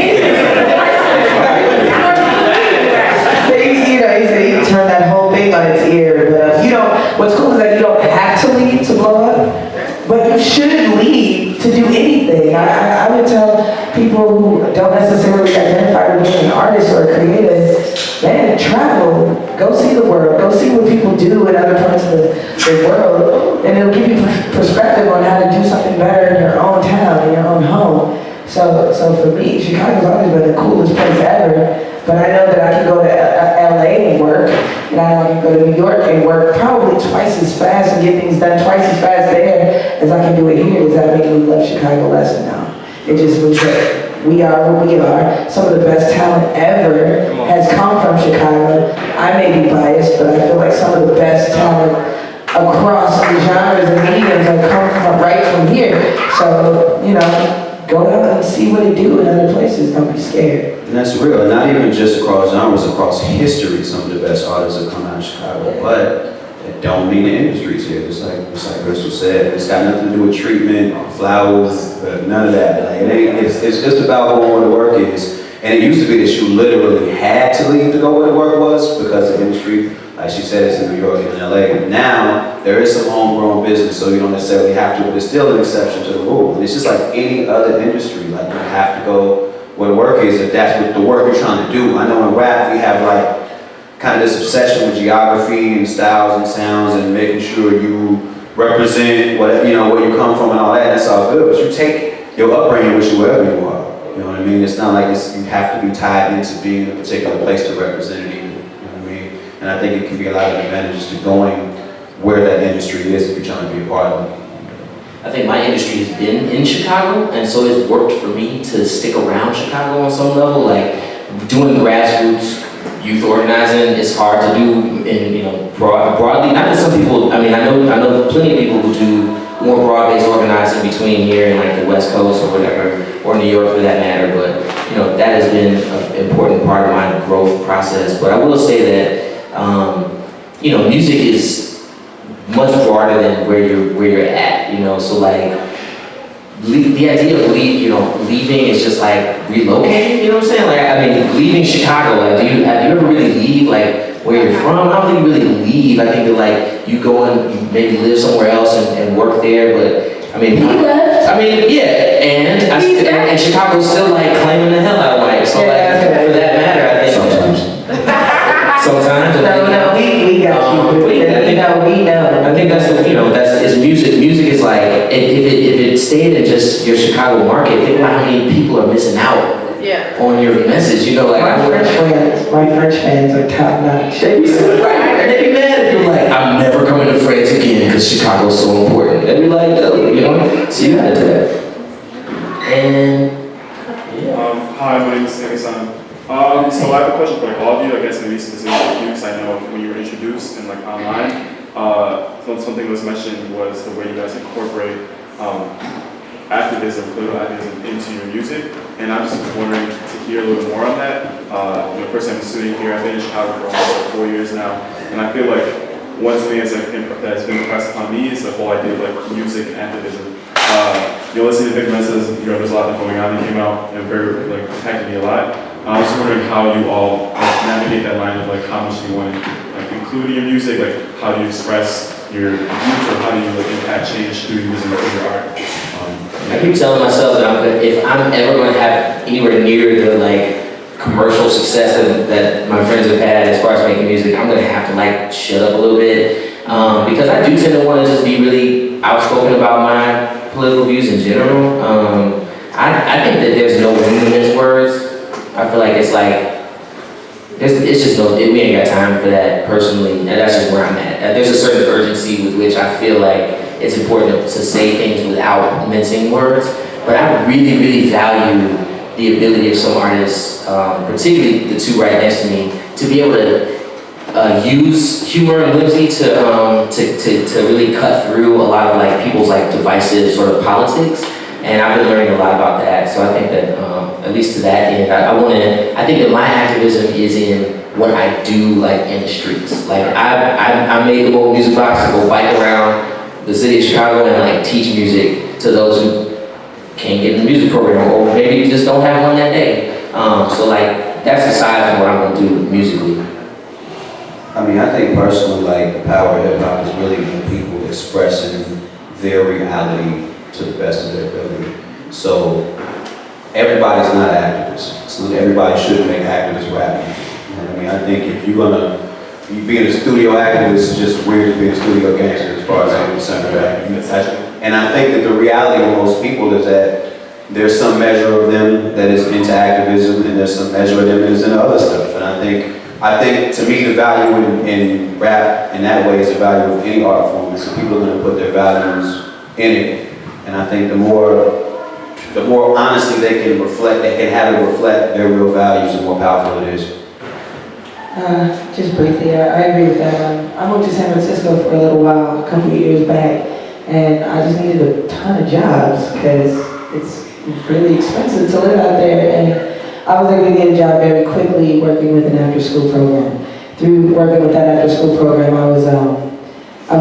He turned that whole thing on its ear. But you know, what's cool is that you don't have to leave to blow up, but you should leave to do anything. I would tell people who don't necessarily identify with being an artist or a creative, man, travel, go see the world, go see what people do in other parts of the world, and it'll give you perspective on how to do something better in your own town, in your own home. So for me, Chicago's always been the coolest place ever. But I know that I can go to LA and work, and I know I can go to New York and work probably twice as fast and get things done twice as fast there as I can do it here. Does that make me love Chicago less? No. It just means that we are what we are. Some of the best talent ever has come from Chicago. I may be biased, but I feel like some of the best talent across the genres and mediums have come from right from here. So, you know, go out and see what they do in other places. Don't be scared. And that's real, and not even just across genres, across history, some of the best artists have come out of Chicago, but it don't mean the industry's here, just like Crystal said. It's got nothing to do with treatment, flowers, none of that. Like, it's just about going where the work is. And it used to be that you literally had to leave to go where the work was because the industry, like she said, it's in New York and LA. Now, there is some homegrown business, so you don't necessarily have to, but it's still an exception to the rule. And it's just like any other industry, like you have to go where the work is, if that's what the work you're trying to do. I know in rap, we have like kind of this obsession with geography and styles and sounds and making sure you represent what, you know, where you come from and all that, that's all good, but you take your upbringing with you wherever you are. You know what I mean? It's not like you have to be tied into being in a particular place to represent it either. You know what I mean? And I think it can be a lot of advantages to going where that industry is if you're trying to be a part of it. I think my industry has been in Chicago, and so it's worked for me to stick around Chicago on some level. Like doing grassroots youth organizing is hard to do, in, you know, broadly. Not that some people. I mean, I know plenty of people who do more broad-based organizing between here and like the West Coast or whatever, or New York for that matter. But you know, that has been an important part of my growth process. But I will say that you know, music is much broader than where you're at, you know, so like the idea of leaving is just like relocating, you know what I'm saying? Like, I mean, leaving Chicago, like, have you ever really leave, like, where you're from? I don't think you really leave. I think that, like, you go and you maybe live somewhere else and work there, but, I mean, yeah, and Chicago's still, like, claiming the hell out of white, so, like, for that matter, I think. Sometimes. No, we got you. We know. I think that's it's music. Music is like, if it stayed in just your Chicago market, think about how many people are missing out on your message. You know, like my French fans are top notch. They'd be mad if you're like, I'm never coming to France again because Chicago's so important. They'd be like, oh, you know, so you gotta do that. And Hi, my name is Sammy Simon. So I have a question for like all of you, I guess maybe specifically you, because I know when you were introduced and like online, something that was mentioned was the way you guys incorporate activism, political activism into your music, and I'm just wondering to hear a little more on that. Personally, I'm a student here. I've been in Chicago for almost like 4 years now, and I feel like one thing that's been impressed upon me is the whole idea of like music activism. You'll listen to Victor says, there's a lot going on that came out and very like impacted me a lot. I was just wondering how you all navigate that line of like how much you want to like include in your music, like how do you express your youth, or how do you like impact change through music or through your art? I keep telling myself that if I'm ever going to have anywhere near the like commercial success that my friends have had as far as making music, I'm going to have to like shut up a little bit because I do tend to want to just be really outspoken about my political views in general. I think that there's no meaningless words. I feel like it's like, it's just we ain't got time for that personally, and that's just where I'm at. There's a certain urgency with which I feel like it's important to say things without mincing words, but I really, really value the ability of some artists, particularly the two right next to me, to be able to use humor and whimsy to really cut through a lot of like people's like divisive sort of politics. And I've been learning a lot about that, so I think that, at least to that end, I think that my activism is in what I do, like, in the streets. Like, I made the mobile music box to go bike around the city of Chicago and, like, teach music to those who can't get in the music program, or maybe just don't have one that day. So, like, that's aside from what I'm gonna do musically. I mean, I think personally, like, the power of hip-hop is really when people expressing their reality to the best of their ability. So everybody's not activists. So everybody shouldn't make activist rap music. You know what I mean? I think if you're gonna being a studio activist is just weird to be a studio gangster as far as I'm concerned. And I think that the reality of most people is that there's some measure of them that is into activism and there's some measure of them that is into other stuff. And I think to me the value in rap in that way is the value of any art form. So people are gonna put their values in it. And I think the more honestly they can have it reflect their real values, the more powerful it is. Just briefly, I agree with that. I moved to San Francisco for a little while, a couple of years back, and I just needed a ton of jobs because it's really expensive to live out there. And I was able to get a job very quickly working with an after-school program. Through working with that after-school program, I was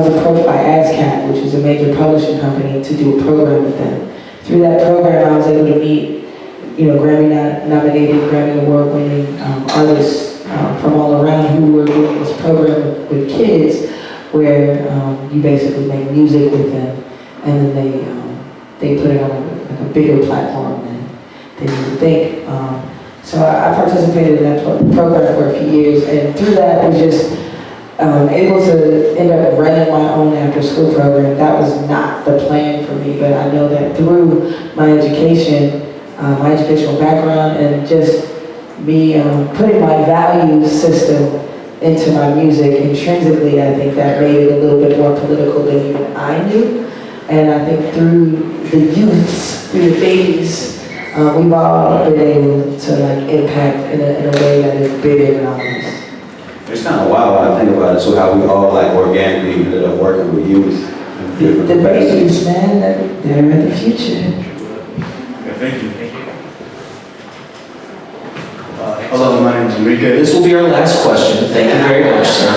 approached by ASCAP, which is a major publishing company, to do a program with them. Through that program, I was able to meet, Grammy-nominated, Grammy Award-winning artists from all around who were doing this program with kids, where you basically make music with them, and then they put it on a bigger platform than you would think. So I participated in that program for a few years, and through that was just able to end up running my own after-school program. That was not the plan for me, but I know that through my education, my educational background, and just me putting my value system into my music intrinsically, I think that made it a little bit more political than even I knew. And I think through the youths, through the babies, we've all been able to like impact in a way that is bigger than ours. It's kind of wild when I think about it, so how we all like organically ended up working with youth. The babies, man, they're the future. Yeah, thank you. Hello, my name is Enrique. This will be our last question. Thank you very much, sir.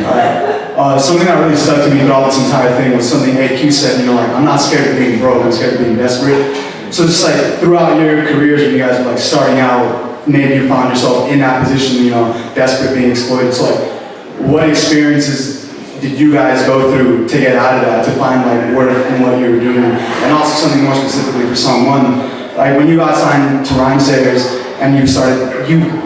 All right. Something that really stuck to me throughout this entire thing was something AQ said, you know, like, I'm not scared of being broke, I'm scared of being desperate. So just like throughout your careers when you guys were like starting out, maybe you found yourself in that position, you know, desperate, being exploited. So like, what experiences did you guys go through to get out of that, to find like worth in what you were doing? And also something more specifically for someone, like when you got signed to Rhymesayers and you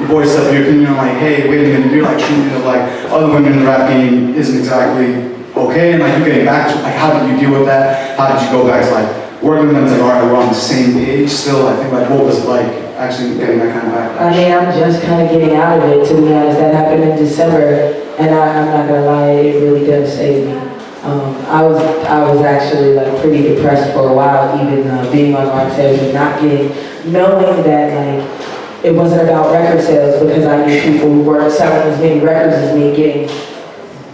voiced up your opinion like, hey, wait a minute, you're like treating of like other women in the rap game isn't exactly okay, and like you're getting back to, like, how did you deal with that? How did you go back to like working with them to like, we're on the same page still? I think like, what was it like actually getting that kind of backlash? I mean, I'm just kind of getting out of it, to be honest. That happened in December, and I'm not gonna lie, it really devastated me. I was actually like pretty depressed for a while, even being on Rhymesayers and not knowing that like it wasn't about record sales, because I knew people who weren't selling as many records as me getting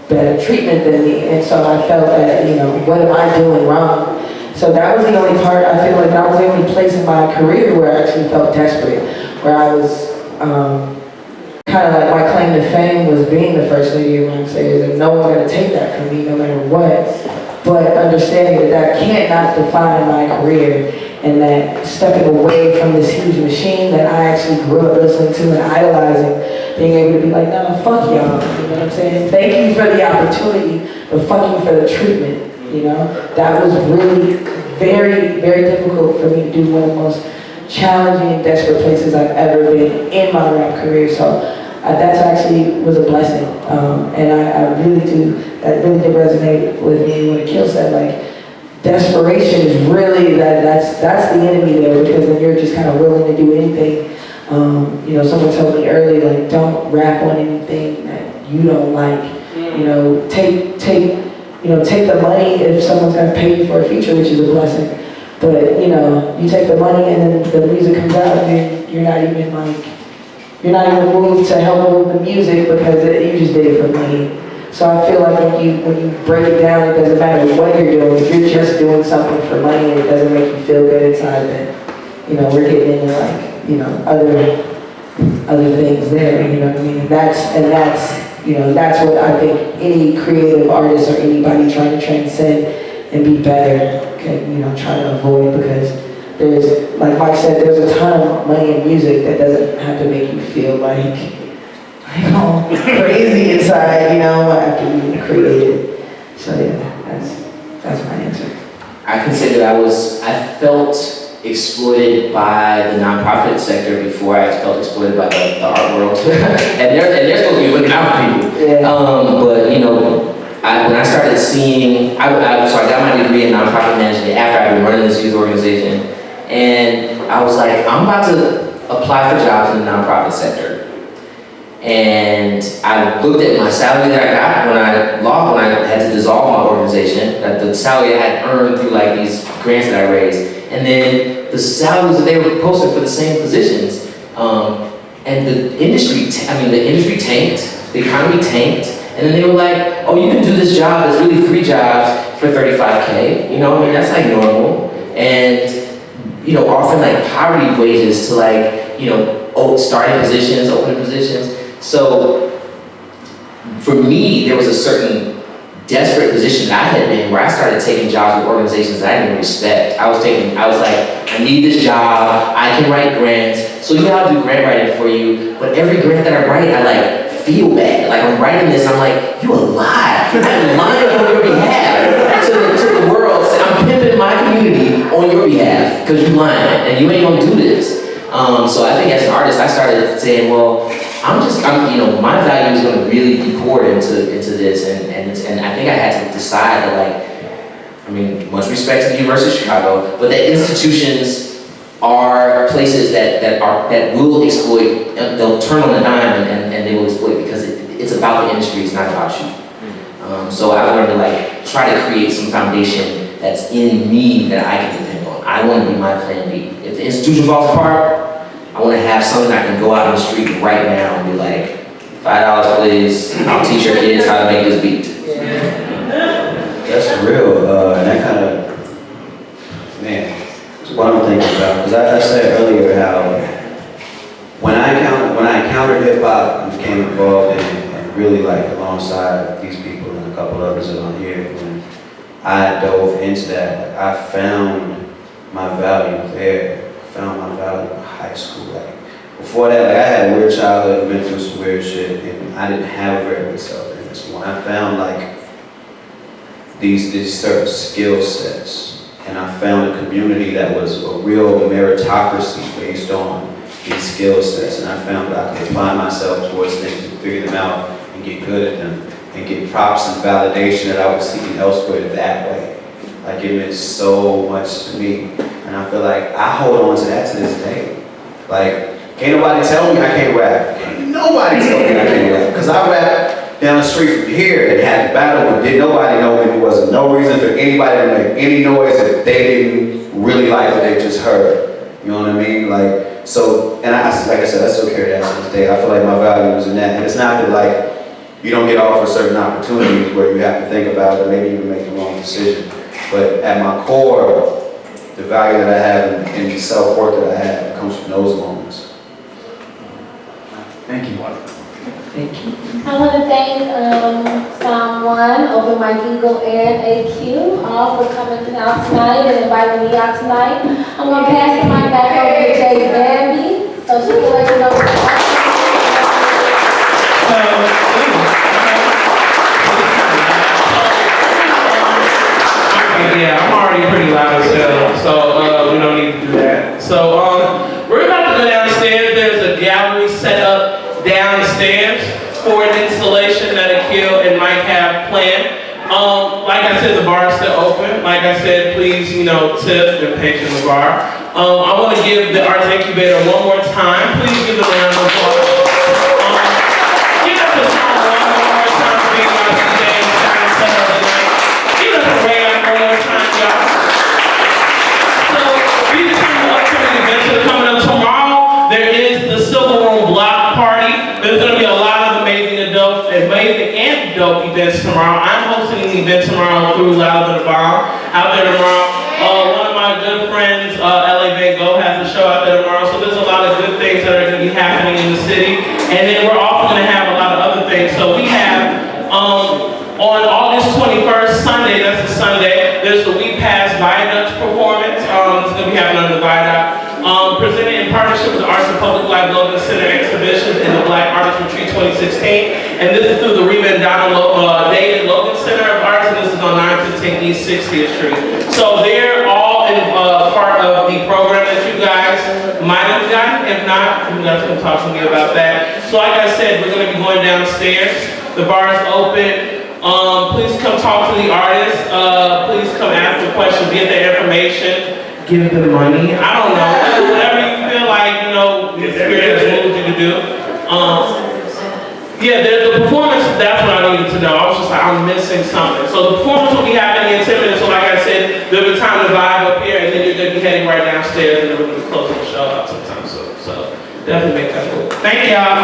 better treatment than me, and so I felt that, you know, what am I doing wrong? So that was the only part, I feel like that was the only place in my career where I actually felt desperate, where I was kind of like my claim to fame was being the first lady of Rhymesayers, and no one gonna take that from me no matter what. But understanding that that can't not define my career, and that stepping away from this huge machine that I actually grew up listening to and idolizing, being able to be like, no, fuck y'all, you know what I'm saying? Thank you for the opportunity, but fuck you for the treatment, you know? That was really very, very difficult for me to do, one of the most challenging and desperate places I've ever been in my rap career. So that actually was a blessing, and I really do, that really did resonate with me when Akil said, like, desperation is really, that's the enemy there, because then you're just kind of willing to do anything. You know, someone told me early, like, don't rap on anything that you don't like. You know, take the money if someone's gonna pay you for a feature, which is a blessing. But you know, you take the money and then the music comes out, and you're not even moved to help move the music because you just did it for money. So I feel like when you break it down, it doesn't matter what you're doing. If you're just doing something for money and it doesn't make you feel good inside, then, you know, we're getting into like, you know, other things there, you know what I mean? And that's, you know, that's what I think any creative artist or anybody trying to transcend and be better can, you know, try to avoid, because there's, like Mike said, there's a ton of money in music that doesn't have to make you feel like, you know, crazy inside, you know, after you create it. So yeah, that's my answer. I can say that I felt exploited by the nonprofit sector before I felt exploited by the art world. and they're supposed to be looking out for people. Yeah. But you know, when I started seeing, so I got my degree in nonprofit management after I'd been running this youth organization, and I was like, I'm about to apply for jobs in the nonprofit sector. And I looked at my salary that I got when I had to dissolve my organization, the salary I had earned through like these grants that I raised, and then the salaries that they were posting for the same positions. And the industry tanked, the economy tanked, and then they were like, oh, you can do this job, it's really 3 jobs for $35K, you know, I mean, that's like normal. And, you know, offering like poverty wages to like, you know, starting positions, opening positions. So for me, there was a certain desperate position that I had been where I started taking jobs with organizations that I didn't respect. I was like, I need this job, I can write grants. So yeah, I'll do grant writing for you, but every grant that I write, I like feel bad. Like I'm writing this, I'm like, you a lie. I'm lying on your behalf to the world. I'm pimping my community on your behalf because you lying and you ain't gonna do this. So I think as an artist, I started saying, well, you know, my value is going to really be poured into this, and I think I had to decide that, like, I mean, much respect to the University of Chicago, but that institutions are places that will exploit. They'll turn on a dime and they will exploit because it's about the industry. It's not about you. So I learned to like try to create some foundation that's in me that I can depend on. I want to be my plan B. If the institution falls apart, I want to have something I can go out on the street right now and be like, $5 please, I'll teach your kids how to make this beat. That's real, and that kind of, man, it's what I'm thinking about. Because I said earlier how when I encountered hip hop and became involved in it, and really like alongside these people in the a couple others in my ear. When I dove into that, I found my value there. I found my value in high school. Like, before that, like, I had a weird childhood, been through some weird shit, and I didn't have a very good self-image. When I found like these certain skill sets, and I found a community that was a real meritocracy based on these skill sets, and I found that I could apply myself towards things and figure them out and get good at them and get props and validation that I was seeking elsewhere that way. Like, it meant so much to me, and I feel like I hold on to that to this day. Like, can't nobody tell me I can't rap. Can't nobody tell me I can't rap, because I rap down the street from here and had a battle, but didn't nobody know me. There was no reason for anybody to make any noise that they didn't really like what they just heard. You know what I mean? Like, so, and like I said, I still carry that to this day. I feel like my value is in that. And it's not that like, you don't get offered certain opportunities where you have to think about it, maybe even make the wrong decision. But at my core, the value that I have and the self-worth that I have comes from those moments. Thank you. Thank you. I want to thank someone, Open Mike Eagle and AQ, all for coming out tonight and inviting me out tonight. I'm going to pass the mic back over to Jay Bambii, so she can let you know what Yeah, I'm already pretty loud as hell, so we don't need to do that. So we're about to go downstairs. There's a gallery set up downstairs for an installation that Aquil and Mike have planned. Like I said, the bar is still open. Like I said, please, tip and patron the bar. I want to give the Arts Incubator one more time. Please give them a round of applause. Give us a song one more time for being our DJ and set up tonight. Give us a round one more time, y'all. So these are some upcoming events that are coming up tomorrow. There is the Silver Room Block Party. There's going to be a lot of amazing and dope events tomorrow. I'm hosting an event tomorrow through Louder Than a Bomb out there tomorrow. One of my good friends, LA Van Gogh, has a show out there tomorrow. So there's a lot of good things that are going to be happening in the city. And then we're also going to have a lot of other things. So we have on August 21st, Sunday, that's a Sunday, there's the We Pass Viaduct performance. It's going to be happening on the Viaduct. Presented in partnership with the Arts and Public Life Logan Center Exhibition and the Black Artist Retreat 2016. And this is through the Reba and Donna David Logan Center of Arts, and this is on 915 East 60th Street. So they're all in part of the program that you guys might have gotten. If not, you guys can talk to me about that. So like I said, we're going to be going downstairs. The bar is open. Please come talk to the artists. Please come ask the questions, get their information. Give them money. I don't know. Whatever you feel like, the spirit has moved you to do. Yeah, the performance, that's what I needed to know. I was just like, I'm missing something. So the performance will be happening in 10 minutes. So like I said, there'll be time to vibe up here, and then you're going to be heading right downstairs, and then we're going to be closing the show out sometime. So definitely make that move. Thank y'all.